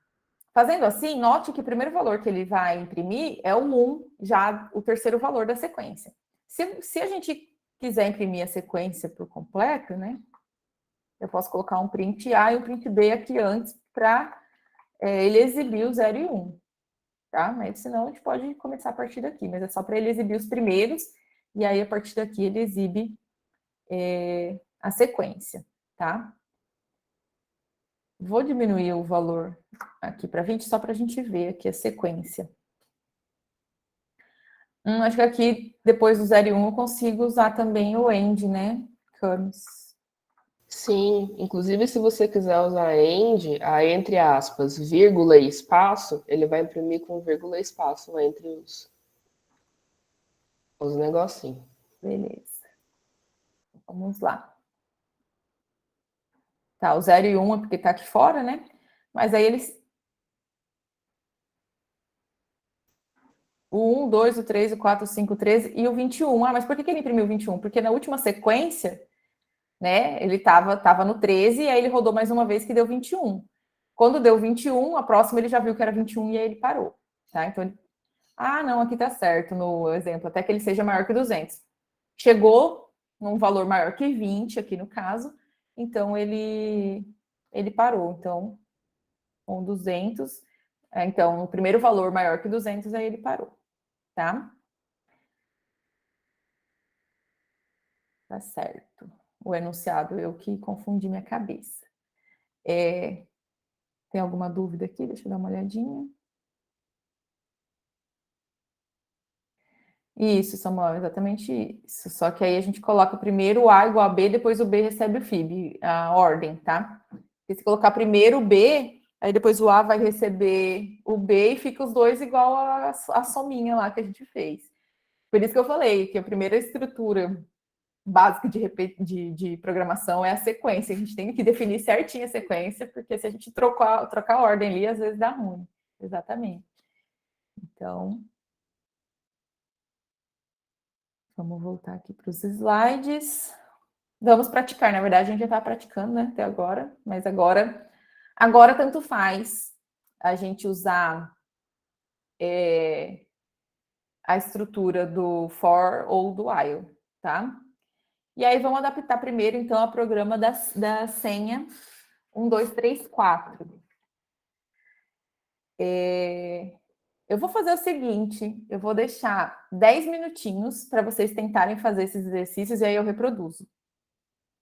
Fazendo assim, note que o primeiro valor que ele vai imprimir é o 1, já o terceiro valor da sequência. Se a gente quiser imprimir a sequência por completo, né? Eu posso colocar um print A e um print B aqui antes para ele exibir o 0 e 1. Tá? Mas senão a gente pode começar a partir daqui, mas é só para ele exibir os primeiros, e aí a partir daqui ele exibe a sequência, tá? Vou diminuir o valor aqui para 20, só para a gente ver aqui a sequência. Acho que aqui, depois do 0 e 1, eu consigo usar também o AND, né, Camis? Sim, inclusive se você quiser usar AND, a entre aspas, vírgula e espaço, ele vai imprimir com vírgula e espaço entre os negocinhos. Beleza. Vamos lá. Tá, o 0 e 1 é porque tá aqui fora, né? Mas aí eles... O 1, 2, o 3, o 4, o 5, o 13 e o 21. Ah, mas por que ele imprimiu o 21? Porque na última sequência, né, ele tava no 13 e aí ele rodou mais uma vez que deu 21. Quando deu 21, a próxima ele já viu que era 21 e aí ele parou, tá? Então, não, aqui tá certo no exemplo, até que ele seja maior que 200. Chegou num valor maior que 20 aqui no caso, então ele parou. Então, com 200, então o primeiro valor maior que 200, aí ele parou, tá? Tá certo. O enunciado, eu que confundi minha cabeça. Tem alguma dúvida aqui? Deixa eu dar uma olhadinha. Isso, Samuel, exatamente isso. Só que aí a gente coloca primeiro o A igual a B, depois o B recebe o FIB, a ordem, tá? Porque se colocar primeiro o B, aí depois o A vai receber o B e fica os dois igual a sominha lá que a gente fez. Por isso que eu falei que a primeira estrutura básica de programação é a sequência. A gente tem que definir certinho a sequência, porque se a gente trocar a ordem ali, às vezes dá ruim. Exatamente. Então, vamos voltar aqui para os slides. Vamos praticar. Na verdade, a gente já está praticando, né, até agora, mas agora tanto faz a gente usar a estrutura do for ou do while, tá? E aí vamos adaptar primeiro, então, a programa da senha 1, 2, 3, 4. Eu vou fazer o seguinte, eu vou deixar 10 minutinhos para vocês tentarem fazer esses exercícios e aí eu reproduzo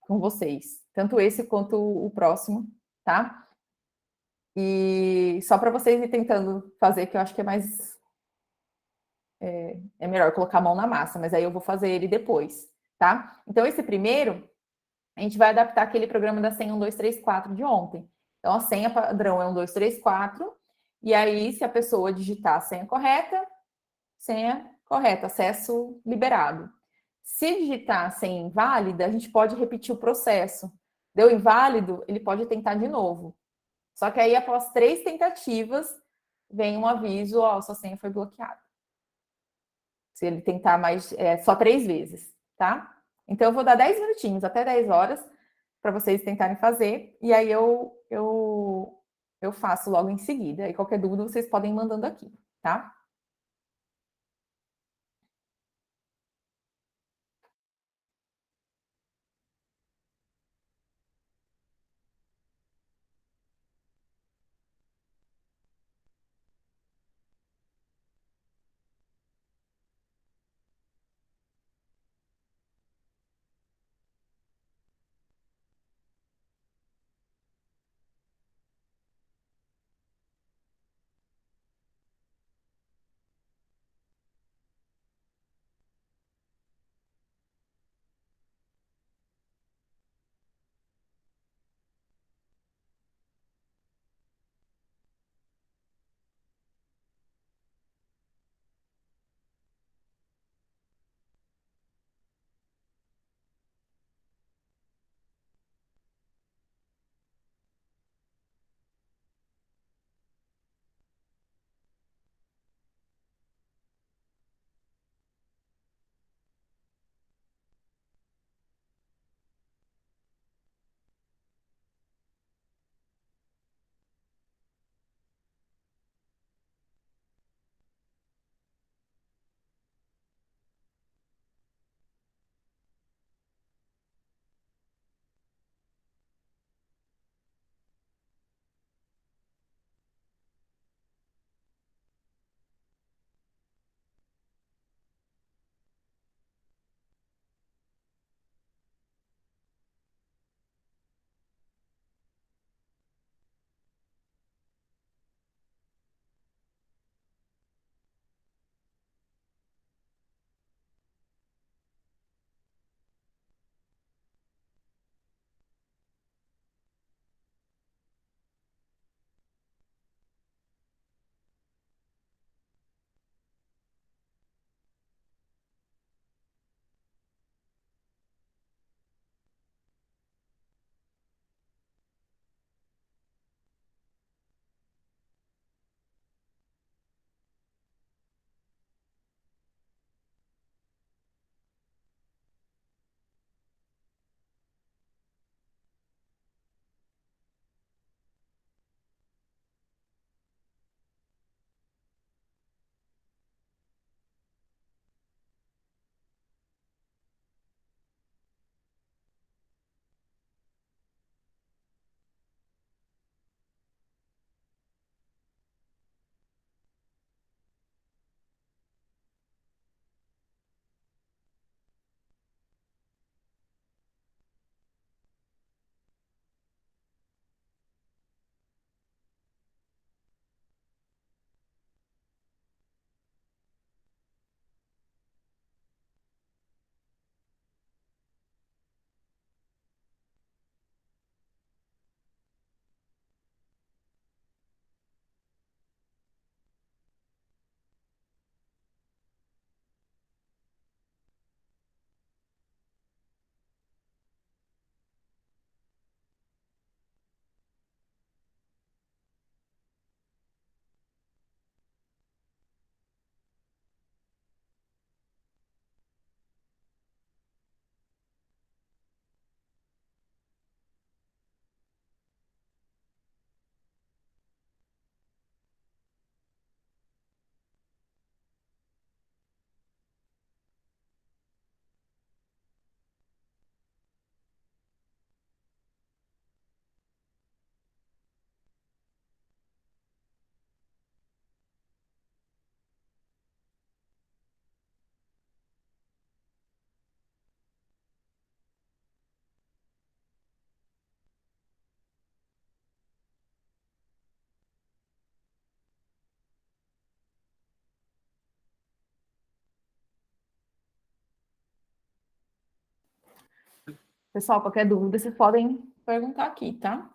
com vocês, tanto esse quanto o próximo, tá? E só para vocês ir tentando fazer, que eu acho que é mais... É melhor colocar a mão na massa, mas aí eu vou fazer ele depois, tá? Então, esse primeiro, a gente vai adaptar aquele programa da senha 1, 2, 3, 4 de ontem. Então, a senha padrão é 1, 2, 3, 4. E aí, se a pessoa digitar a senha correta, acesso liberado. Se digitar a senha inválida, a gente pode repetir o processo. Deu inválido, ele pode tentar de novo. Só que aí, após 3 tentativas, vem um aviso, ó, sua senha foi bloqueada. Se ele tentar mais, só 3 vezes, tá? Então, eu vou dar 10 minutinhos, até 10 horas, para vocês tentarem fazer, e aí eu faço logo em seguida. E qualquer dúvida, vocês podem ir mandando aqui, tá? Pessoal, qualquer dúvida, vocês podem perguntar aqui, tá?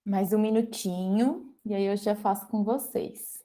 Mais um minutinho, e aí eu já faço com vocês.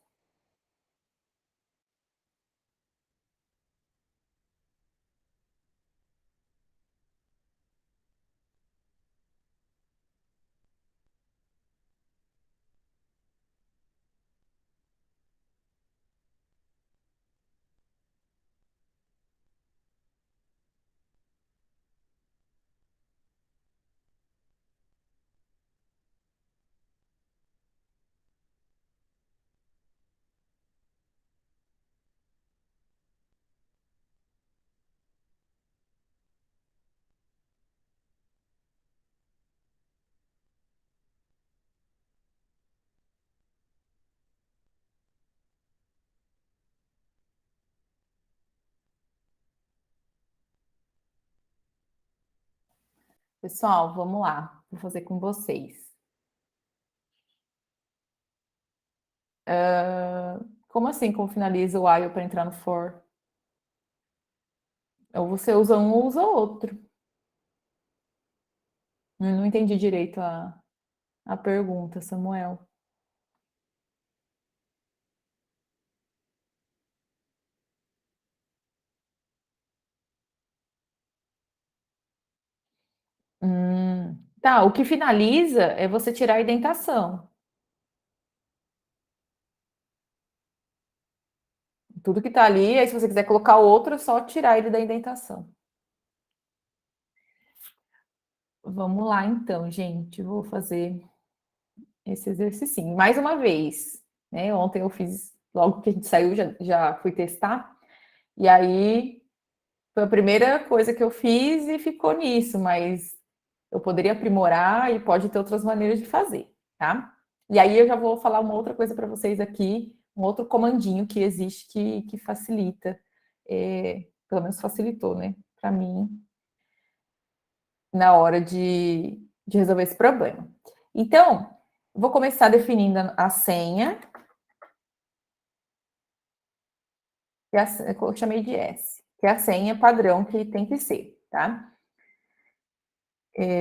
Pessoal, vamos lá. Vou fazer com vocês. Como assim, como finaliza o while para entrar no for? Ou você usa um ou usa outro. Não entendi direito a pergunta, Samuel. Tá, o que finaliza é você tirar a indentação. Tudo que tá ali, aí se você quiser colocar outro, é só tirar ele da indentação. Vamos lá, então, gente. Vou fazer esse exercício. Mais uma vez, né? Ontem eu fiz, logo que a gente saiu, já fui testar. E aí, foi a primeira coisa que eu fiz e ficou nisso, mas eu poderia aprimorar e pode ter outras maneiras de fazer, tá? E aí eu já vou falar uma outra coisa para vocês aqui, um outro comandinho que existe que facilita, pelo menos facilitou, né, para mim, na hora de resolver esse problema. Então, vou começar definindo a senha, que eu chamei de S, que é a senha padrão que tem que ser, tá?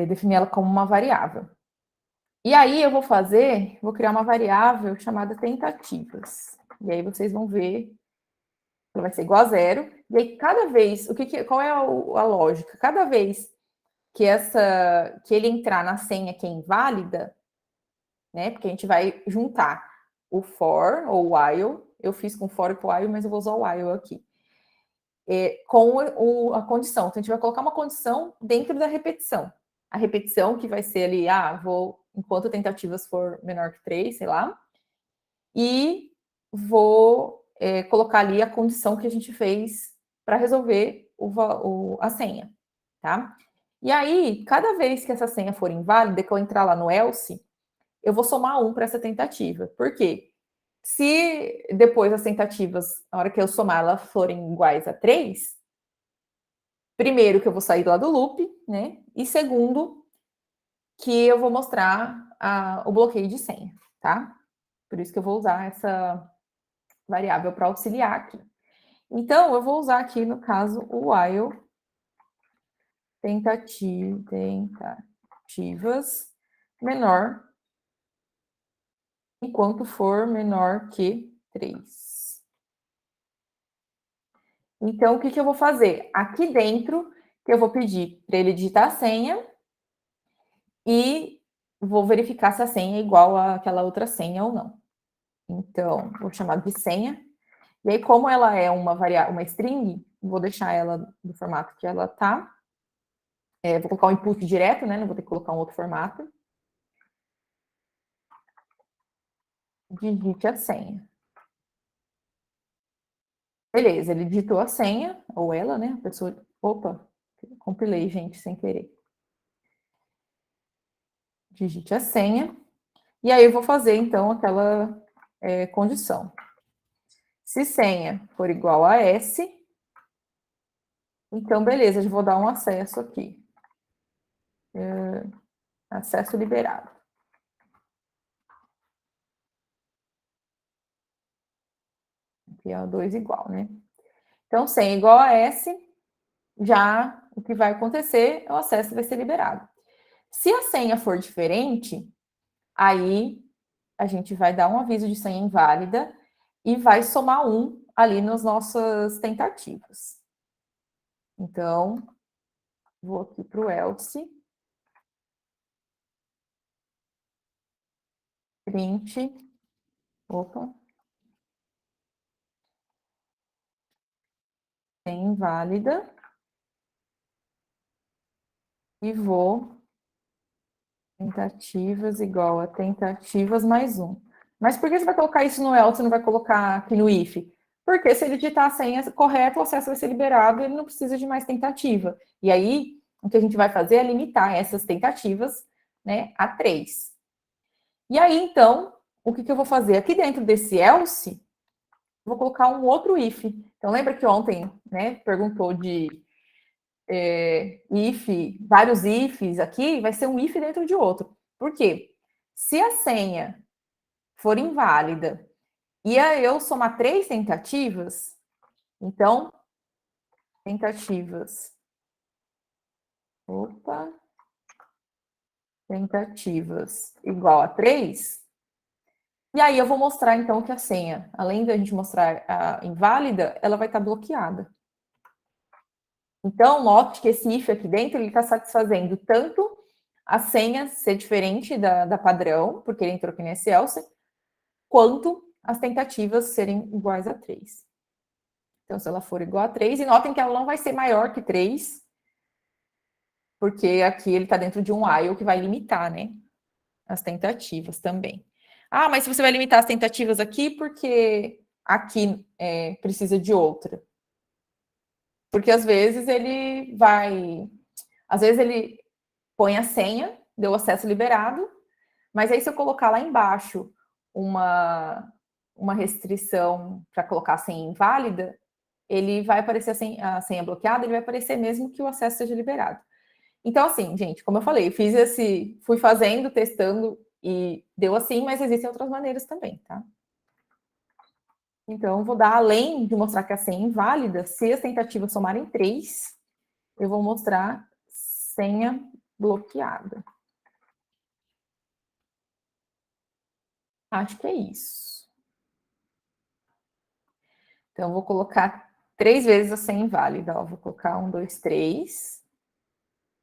Definir ela como uma variável. E aí eu vou criar uma variável chamada tentativas. E aí vocês vão ver que vai ser igual a zero. E aí cada vez, qual é a lógica? Cada vez que ele entrar na senha que é inválida, né? Porque a gente vai juntar o for ou o while. Eu fiz com for e com while, mas eu vou usar o while aqui. Com a condição. Então a gente vai colocar uma condição dentro da repetição. A repetição que vai ser ali, enquanto tentativas for menor que 3, sei lá, e vou colocar ali a condição que a gente fez para resolver a senha, tá? E aí, cada vez que essa senha for inválida, que eu entrar lá no else, eu vou somar 1 para essa tentativa. Por quê? Se depois as tentativas, na hora que eu somar, elas forem iguais a 3, primeiro que eu vou sair lá do loop, né? E segundo, que eu vou mostrar o bloqueio de senha, tá? Por isso que eu vou usar essa variável para auxiliar aqui. Então, eu vou usar aqui, no caso, o while tentativas menor enquanto for menor que 3. Então, o que eu vou fazer? Aqui dentro, eu vou pedir para ele digitar a senha e vou verificar se a senha é igual àquela outra senha ou não. Então, vou chamar de senha. E aí, como ela é uma string, vou deixar ela no formato que ela tá. Vou colocar um input direto, né? Não vou ter que colocar um outro formato. Digite a senha. Beleza, ele digitou a senha, ou ela, né? A pessoa. Opa, compilei, gente, sem querer. Digite a senha. E aí eu vou fazer, então, aquela condição. Se senha for igual a S, então, beleza, eu vou dar um acesso aqui. Acesso liberado. Aqui é o 2 igual, né? Então, senha igual a S, já o que vai acontecer é o acesso vai ser liberado. Se a senha for diferente, aí a gente vai dar um aviso de senha inválida e vai somar 1 ali nas nossas tentativas. Então, vou aqui para o else. Print. Opa. Senha inválida. E vou tentativas igual a tentativas mais 1. Mas por que você vai colocar isso no else e não vai colocar aqui no if? Porque se ele digitar a senha correta, o acesso vai ser liberado e ele não precisa de mais tentativa. E aí, o que a gente vai fazer é limitar essas tentativas, né, a 3. E aí, então, o que eu vou fazer? Aqui dentro desse else, vou colocar um outro if. Então, lembra que ontem, né, perguntou de if, vários ifs aqui, vai ser um if dentro de outro. Por quê? Se a senha for inválida e eu somar 3 tentativas, então, tentativas igual a 3, e aí eu vou mostrar, então, que a senha, além da gente mostrar a inválida, ela vai estar bloqueada. Então, note que esse if aqui dentro, ele está satisfazendo tanto a senha ser diferente da padrão, porque ele entrou aqui nesse else, quanto as tentativas serem iguais a 3. Então, se ela for igual a 3, e notem que ela não vai ser maior que 3, porque aqui ele está dentro de um while que vai limitar, né, as tentativas também. Ah, mas se você vai limitar as tentativas aqui, porque aqui precisa de outra. Porque às vezes ele põe a senha, deu acesso liberado, mas aí se eu colocar lá embaixo uma restrição para colocar a senha inválida, ele vai aparecer a senha bloqueada, ele vai aparecer mesmo que o acesso seja liberado. Então, assim, gente, como eu falei, fui fazendo, testando e deu assim, mas existem outras maneiras também, tá? Então, eu vou dar, além de mostrar que a senha é inválida, se as tentativas somarem 3, eu vou mostrar senha bloqueada. Acho que é isso. Então, eu vou colocar 3 vezes a senha inválida. Ó, vou colocar 1, 2, 3.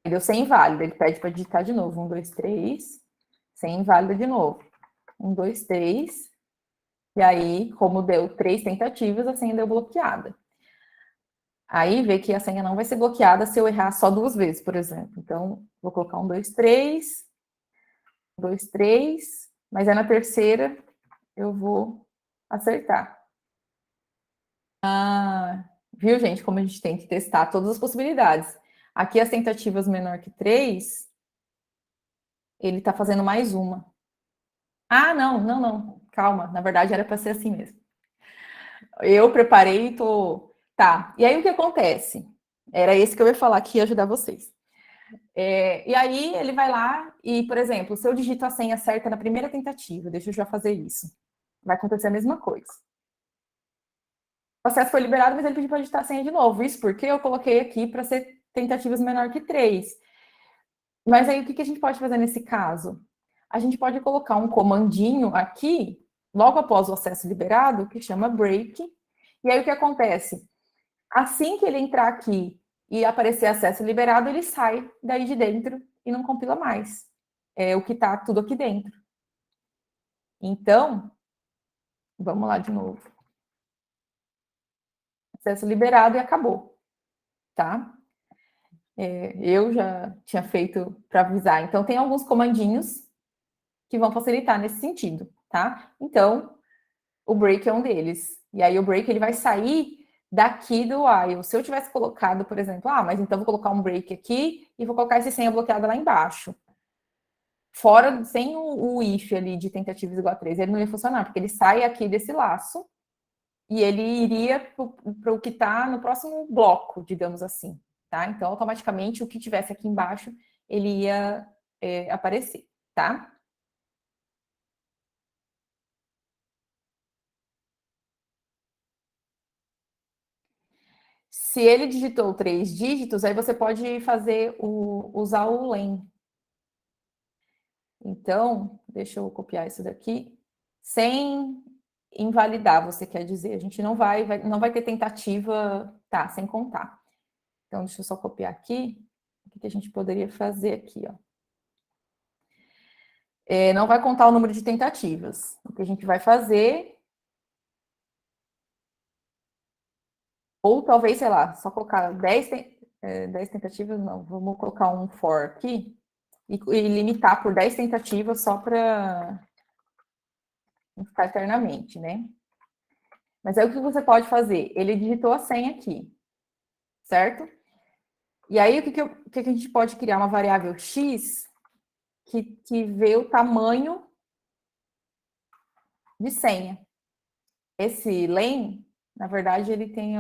Deu senha inválida, ele pede para digitar de novo. 1, 2, 3. Senha inválida de novo. 1, 2, 3. E aí, como deu 3 tentativas, a senha deu bloqueada. Aí, vê que a senha não vai ser bloqueada se eu errar só 2 vezes, por exemplo. Então, vou colocar 1, 2, 3. 1, 2, 3. Mas é na terceira, eu vou acertar. Viu, gente, como a gente tem que testar todas as possibilidades. Aqui, as tentativas menor que 3, ele está fazendo mais uma. Ah, não. Calma, na verdade era para ser assim mesmo. Eu preparei e tô... Tá, e aí o que acontece? Era esse que eu ia falar que ia ajudar vocês. E aí ele vai lá e, por exemplo, se eu digito a senha certa na primeira tentativa, deixa eu já fazer isso. Vai acontecer a mesma coisa. O acesso foi liberado, mas ele pediu para digitar a senha de novo. Isso porque eu coloquei aqui para ser tentativas menor que 3. Mas aí o que a gente pode fazer nesse caso? A gente pode colocar um comandinho aqui, logo após o acesso liberado, que chama break. E aí o que acontece? Assim que ele entrar aqui e aparecer acesso liberado, ele sai daí de dentro e não compila mais. É o que está tudo aqui dentro. Então, vamos lá de novo. Acesso liberado e acabou, tá? Eu já tinha feito para avisar. Então, tem alguns comandinhos que vão facilitar nesse sentido, tá? Então, o break é um deles. E aí, o break ele vai sair daqui do while. Se eu tivesse colocado, por exemplo, mas então vou colocar um break aqui e vou colocar esse senha bloqueada lá embaixo. Fora, sem o if ali de tentativas igual a 3, ele não ia funcionar, porque ele sai aqui desse laço e ele iria para o que está no próximo bloco, digamos assim, tá? Então, automaticamente, o que tivesse aqui embaixo, ele ia aparecer, tá? Se ele digitou 3 dígitos, aí você pode usar o len. Então, deixa eu copiar isso daqui. Sem invalidar, você quer dizer. A gente não vai ter tentativa, tá, sem contar. Então, deixa eu só copiar aqui. O que a gente poderia fazer aqui, ó. Não vai contar o número de tentativas. O que a gente vai fazer... Ou talvez, sei lá, só colocar 10 tentativas, não. Vamos colocar um for aqui e limitar por 10 tentativas só para não ficar eternamente, né? Mas aí o que você pode fazer? Ele digitou a senha aqui, certo? E aí o que a gente pode criar? Uma variável x que vê o tamanho de senha. Esse len, na verdade, ele tem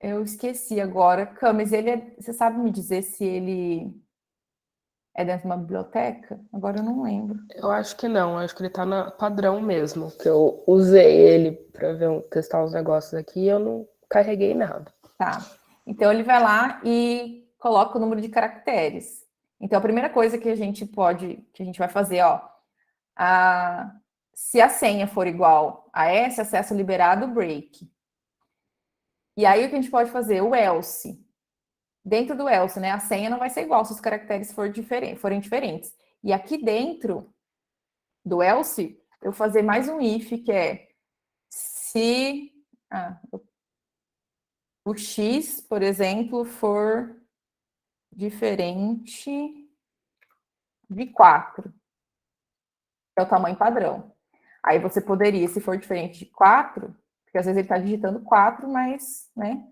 Eu esqueci agora. Camis, você sabe me dizer se ele é dentro de uma biblioteca? Agora eu não lembro. Eu acho que não, acho que ele tá na padrão mesmo, que eu usei ele para testar os negócios aqui e eu não carreguei nada. Tá. Então ele vai lá e coloca o número de caracteres. Então a primeira coisa que a gente vai fazer, ó, se a senha for igual a essa, acesso liberado, break. E aí o que a gente pode fazer? O else. Dentro do else, né? A senha não vai ser igual se os caracteres forem diferentes. E aqui dentro do else, eu vou fazer mais um if, que é se o x, por exemplo, for diferente de 4, é o tamanho padrão. Aí você poderia, se for diferente de 4, porque às vezes ele está digitando 4, mas, né?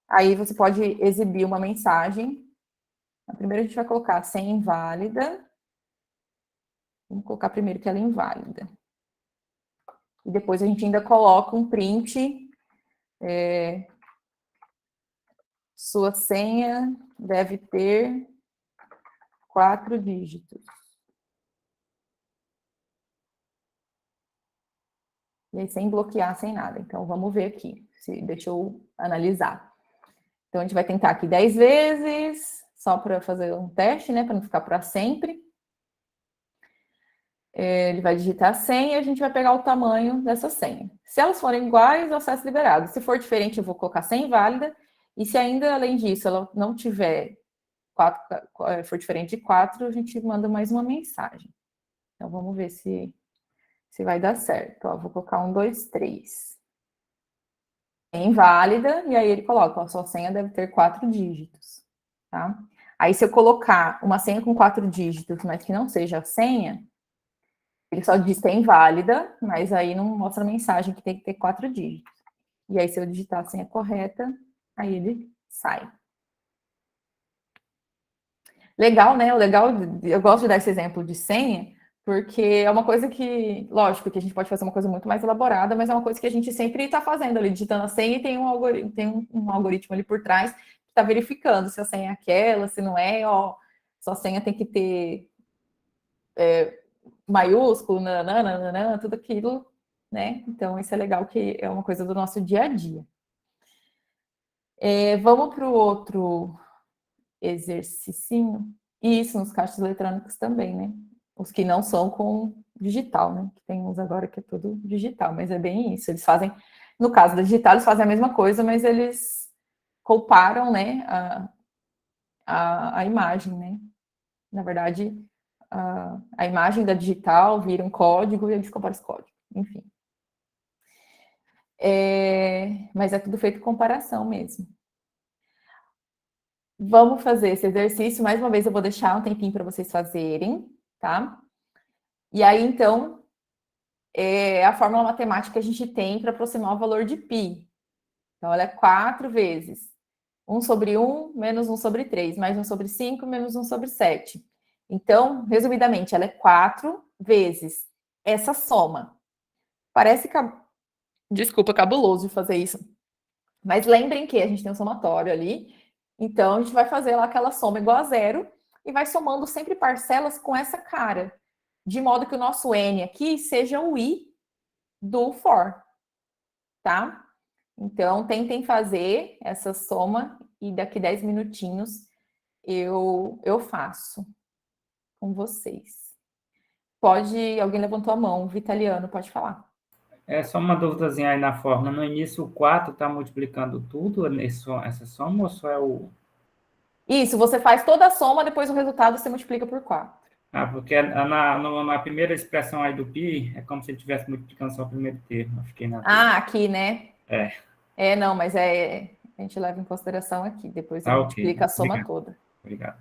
Aí você pode exibir uma mensagem. Primeiro a gente vai colocar senha inválida. Vamos colocar primeiro que ela é inválida. E depois a gente ainda coloca um print. Sua senha deve ter 4 dígitos. E aí, sem bloquear, sem nada. Então, vamos ver aqui. Deixa eu analisar. Então, a gente vai tentar aqui 10 vezes, só para fazer um teste, né? Para não ficar para sempre. Ele vai digitar a senha e a gente vai pegar o tamanho dessa senha. Se elas forem iguais, o acesso liberado. Se for diferente, eu vou colocar senha inválida. E se ainda, além disso, ela não tiver for diferente de 4, a gente manda mais uma mensagem. Então, vamos ver se vai dar certo. Ó, vou colocar 1, 2, 3. É inválida, e aí ele coloca, a sua senha deve ter 4 dígitos, tá? Aí, se eu colocar uma senha com 4 dígitos, mas que não seja a senha, ele só diz que é inválida, mas aí não mostra a mensagem que tem que ter 4 dígitos. E aí, se eu digitar a senha correta, aí ele sai. Legal, né? Eu gosto de dar esse exemplo de senha, porque é uma coisa que, lógico, que a gente pode fazer uma coisa muito mais elaborada, mas é uma coisa que a gente sempre está fazendo ali, digitando a senha e tem um algoritmo ali por trás que está verificando se a senha é aquela, se não é, ó, sua senha tem que ter maiúsculo, nananana, tudo aquilo, né? Então, isso é legal, que é uma coisa do nosso dia a dia. Vamos para o outro exercício. Isso, nos caixas eletrônicos também, né? Os que não são com digital, né? Que tem uns agora que é tudo digital, mas é bem isso. Eles fazem, no caso da digital, eles fazem a mesma coisa, mas eles comparam, né, a imagem, né? Na verdade, a imagem da digital vira um código e eles comparam esse código. Enfim. Mas é tudo feito comparação mesmo. Vamos fazer esse exercício. Mais uma vez, eu vou deixar um tempinho para vocês fazerem, tá? E aí, então, é a fórmula matemática que a gente tem para aproximar o valor de π. Então, ela é 4 vezes 1 sobre 1 menos 1 sobre 3, mais 1 sobre 5 menos 1 sobre 7. Então, resumidamente, ela é 4 vezes essa soma. Parece, desculpa, cabuloso de fazer isso. Mas lembrem que a gente tem um somatório ali. Então, a gente vai fazer lá aquela soma igual a zero e vai somando sempre parcelas com essa cara, de modo que o nosso n aqui seja o i do for, tá? Então, tentem fazer essa soma e daqui 10 minutinhos eu faço com vocês. Alguém levantou a mão, Vitaliano, pode falar. É só uma dúvidazinha aí na fórmula. No início, o 4 está multiplicando tudo, essa soma, ou só é o... Isso, você faz toda a soma, depois o resultado você multiplica por 4. Porque na primeira expressão aí do π, é como se ele estivesse multiplicando só o primeiro termo. Eu fiquei na dúvida. Aqui, né? Não, mas a gente leva em consideração aqui, depois ele multiplica a soma toda. Obrigado.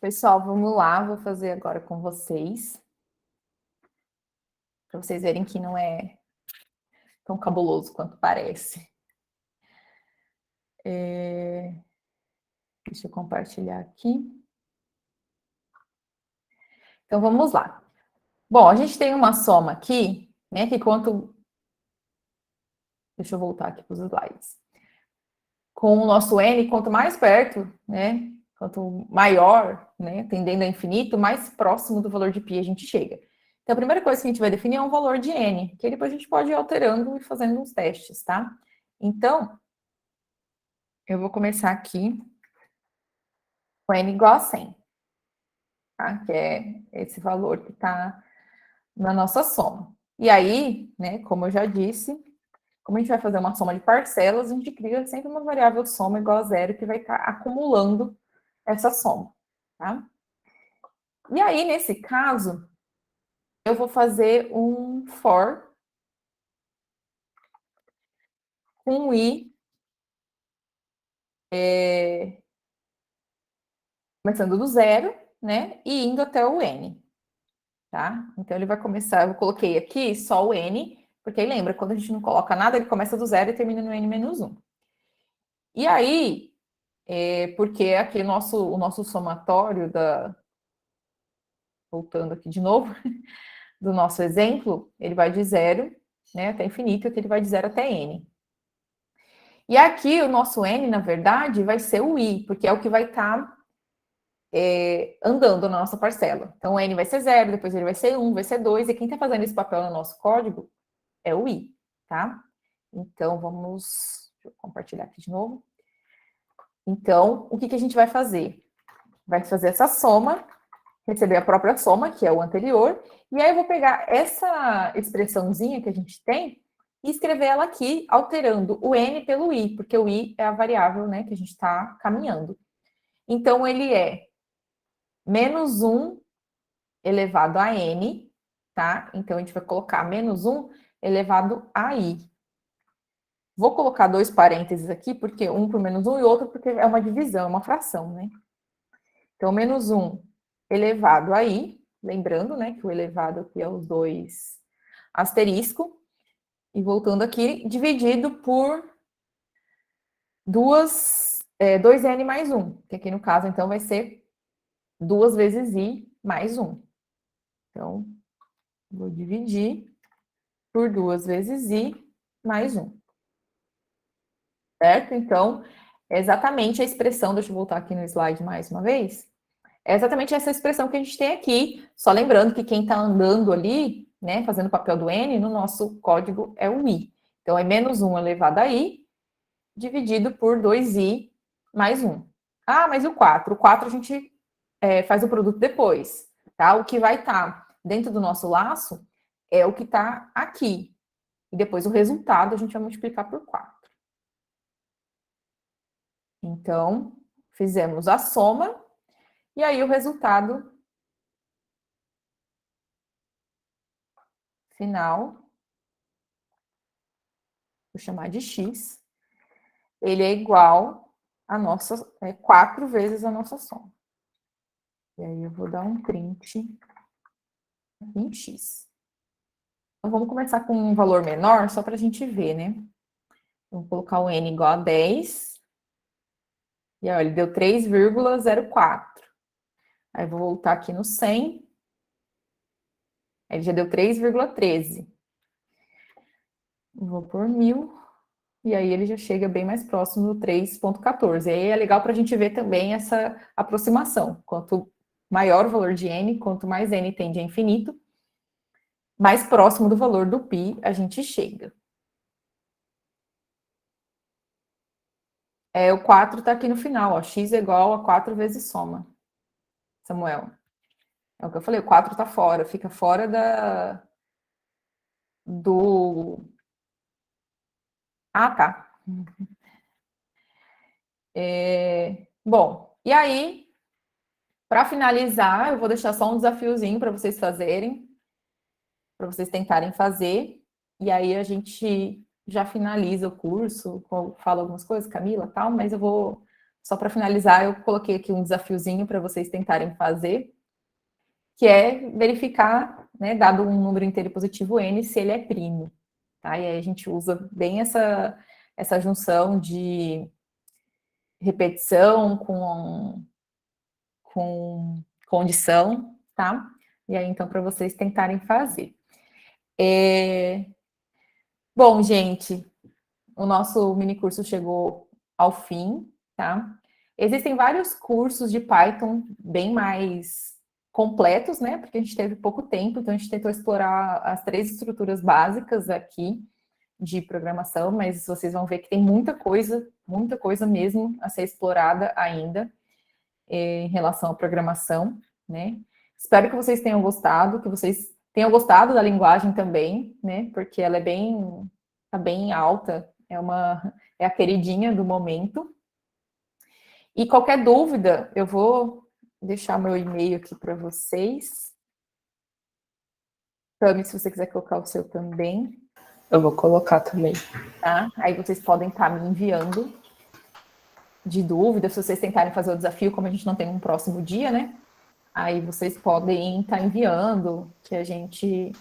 Pessoal, vamos lá, vou fazer agora com vocês. Para vocês verem que não é tão cabuloso quanto parece. Deixa eu compartilhar aqui. Então, vamos lá. Bom, a gente tem uma soma aqui, né, que quanto... Deixa eu voltar aqui para os slides. Com o nosso n, quanto mais perto, né, quanto maior, né, tendendo a infinito, mais próximo do valor de π a gente chega. Então, a primeira coisa que a gente vai definir é um valor de n, que depois a gente pode ir alterando e fazendo uns testes, tá? Então, eu vou começar aqui com n igual a 100, tá? Que é esse valor que está na nossa soma. E aí, né, como eu já disse, como a gente vai fazer uma soma de parcelas, a gente cria sempre uma variável soma igual a zero, que vai estar acumulando essa soma, tá? E aí, nesse caso, eu vou fazer um for com i, começando do zero, né, e indo até o n, tá? Então, ele vai começar, eu coloquei aqui só o n, porque aí lembra, quando a gente não coloca nada, ele começa do zero e termina no n menos 1. E aí, porque aqui o nosso somatório voltando aqui de novo, do nosso exemplo, ele vai de zero, né, até infinito, aqui ele vai de zero até n. E aqui o nosso n, na verdade, vai ser o i, porque é o que vai estar andando na nossa parcela. Então, o n vai ser 0, depois ele vai ser 1, vai ser 2, e quem está fazendo esse papel no nosso código é o i, tá? Então, vamos... Deixa eu compartilhar aqui de novo. Então, o que a gente vai fazer? Vai fazer essa soma, receber a própria soma, que é o anterior, e aí eu vou pegar essa expressãozinha que a gente tem e escrever ela aqui, alterando o n pelo i, porque o i é a variável, né, que a gente está caminhando. Então, ele é menos 1 elevado a n, tá? Então, a gente vai colocar menos 1 elevado a i. Vou colocar 2 parênteses aqui, porque um por menos 1 e outro porque é uma divisão, é uma fração, né? Então, menos 1 elevado a i, lembrando, né, que o elevado aqui é os 2 asterisco, e voltando aqui, dividido por 2n mais 1, que aqui no caso, então, vai ser 2 vezes i mais 1. Então, vou dividir por 2 vezes i mais 1. Certo? Então, é exatamente a expressão, deixa eu voltar aqui no slide mais uma vez, é exatamente essa expressão que a gente tem aqui, só lembrando que quem está andando ali, né, fazendo o papel do n, no nosso código é o i. Então, é menos 1 elevado a i, dividido por 2i mais 1. Ah, mas e o 4? O 4 a gente faz o produto depois, tá? O que vai estar dentro do nosso laço é o que está aqui. E depois o resultado a gente vai multiplicar por 4. Então, fizemos a soma, e aí o resultado final, vou chamar de x, ele é igual a nossa, 4 vezes a nossa soma. E aí eu vou dar um print em x. Então, vamos começar com um valor menor, só para a gente ver, né? Vamos colocar o n igual a 10. E aí, ele deu 3,04. Aí, vou voltar aqui no 100. Aí, ele já deu 3,13. Vou por 1000. E aí, ele já chega bem mais próximo do 3,14. E aí, é legal para a gente ver também essa aproximação. Quanto maior o valor de n, quanto mais n tende a infinito, mais próximo do valor do π a gente chega. O 4 está aqui no final, ó. X é igual a 4 vezes soma. Samuel. É o que eu falei, o 4 está fora, fica fora do... Ah, tá. Bom, e aí, para finalizar, eu vou deixar só um desafiozinho para vocês fazerem, para vocês tentarem fazer, e aí a gente já finaliza o curso, falo algumas coisas, Camila, tal, mas eu vou só para finalizar, eu coloquei aqui um desafiozinho para vocês tentarem fazer, que é verificar, né, dado um número inteiro positivo N, se ele é primo. Tá? E aí a gente usa bem essa junção de repetição com condição, tá? E aí, então, para vocês tentarem fazer. Bom, gente, o nosso mini curso chegou ao fim, tá? Existem vários cursos de Python bem mais completos, né? Porque a gente teve pouco tempo, então a gente tentou explorar as 3 estruturas básicas aqui de programação, mas vocês vão ver que tem muita coisa mesmo a ser explorada ainda em relação à programação, né? Espero que vocês tenham gostado, que vocês tenham gostado da linguagem também, né? Porque ela tá bem alta, é a queridinha do momento. E qualquer dúvida, eu vou deixar meu e-mail aqui para vocês. Tami, se você quiser colocar o seu também. Eu vou colocar também. Tá? Aí vocês podem estar me enviando de dúvidas, se vocês tentarem fazer o desafio, como a gente não tem um próximo dia, né? Aí vocês podem estar enviando, que a gente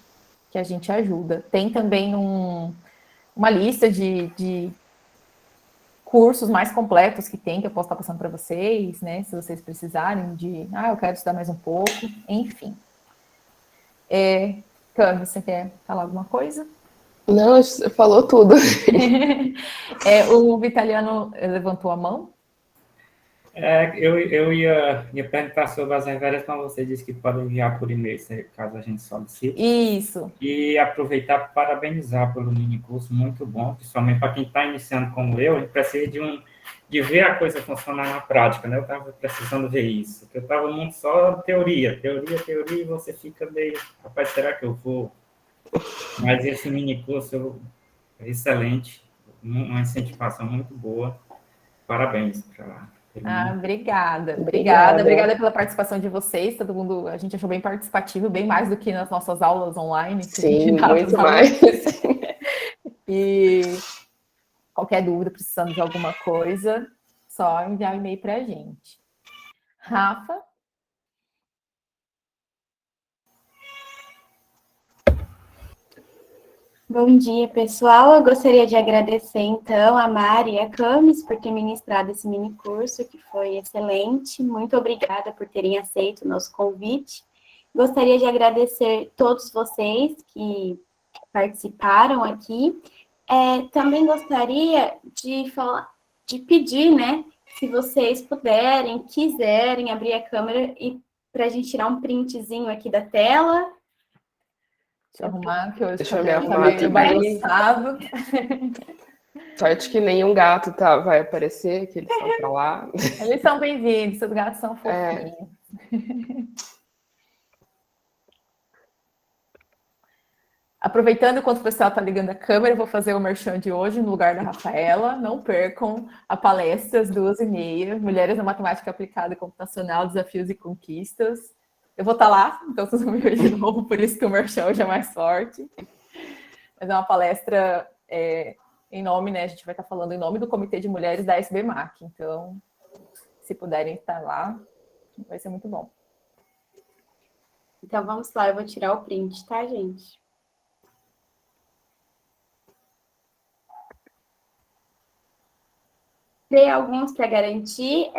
ajuda. Tem também uma lista de cursos mais completos que tem, que eu posso estar passando para vocês, né? Se vocês precisarem eu quero estudar mais um pouco, enfim. Cami, você quer falar alguma coisa? Não, você falou tudo. O Vitaliano levantou a mão. Eu ia perguntar sobre as referências, mas você disse que pode enviar por e-mail, caso a gente solicite. Isso. E aproveitar para parabenizar pelo mini curso, muito bom, principalmente para quem está iniciando como eu, a gente precisa de ver a coisa funcionar na prática, né? Eu estava precisando ver isso, eu estava muito só teoria, e você fica meio, rapaz, será que eu vou? Mas esse mini curso é excelente, uma incentivação muito boa, parabéns para obrigada pela participação de vocês, todo mundo, a gente achou bem participativo, bem mais do que nas nossas aulas online. Sim, muito mais. E qualquer dúvida, precisando de alguma coisa, só enviar um e-mail para a gente. Rafa? Bom dia, pessoal. Eu gostaria de agradecer, então, a Mari e a Camis por ter ministrado esse mini curso, que foi excelente. Muito obrigada por terem aceito o nosso convite. Gostaria de agradecer todos vocês que participaram aqui. Também gostaria de pedir, né, se vocês puderem, quiserem abrir a câmera e para a gente tirar um printzinho aqui da tela. Deixa eu arrumar, que hoje Deixa eu me tá arrumar meio também. bagunçado. Sorte que nenhum gato vai aparecer, que eles estão para lá. Eles são bem-vindos, seus gatos são fofinhos. Aproveitando enquanto o pessoal está ligando a câmera, eu vou fazer o merchan de hoje no lugar da Rafaela. Não percam a palestra às 2h30, Mulheres na Matemática Aplicada e Computacional, Desafios e Conquistas. Eu vou estar lá, então vocês vão me ver de novo, por isso que o merchan hoje é mais forte. Mas é uma palestra em nome, né? A gente vai estar falando em nome do Comitê de Mulheres da SBMAC. Então, se puderem estar lá, vai ser muito bom. Então, vamos lá, eu vou tirar o print, tá, gente? Tem alguns para garantir,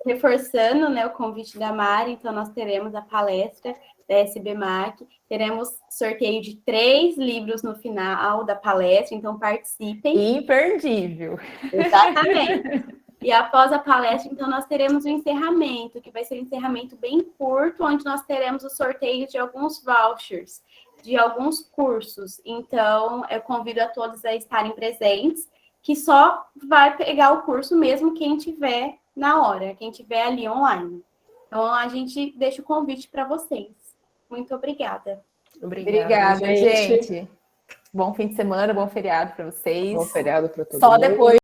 reforçando, né, o convite da Mari, então nós teremos a palestra da SBMAC, teremos sorteio de 3 livros no final da palestra, então participem. Imperdível! Exatamente! E após a palestra, então, nós teremos o encerramento, que vai ser um encerramento bem curto, onde nós teremos o sorteio de alguns vouchers, de alguns cursos. Então, eu convido a todos a estarem presentes, que só vai pegar o curso mesmo quem tiver na hora, quem tiver ali online. Então, a gente deixa o convite para vocês. Muito obrigada. Obrigada, gente. Bom fim de semana, bom feriado para vocês. Bom feriado para todos. Só depois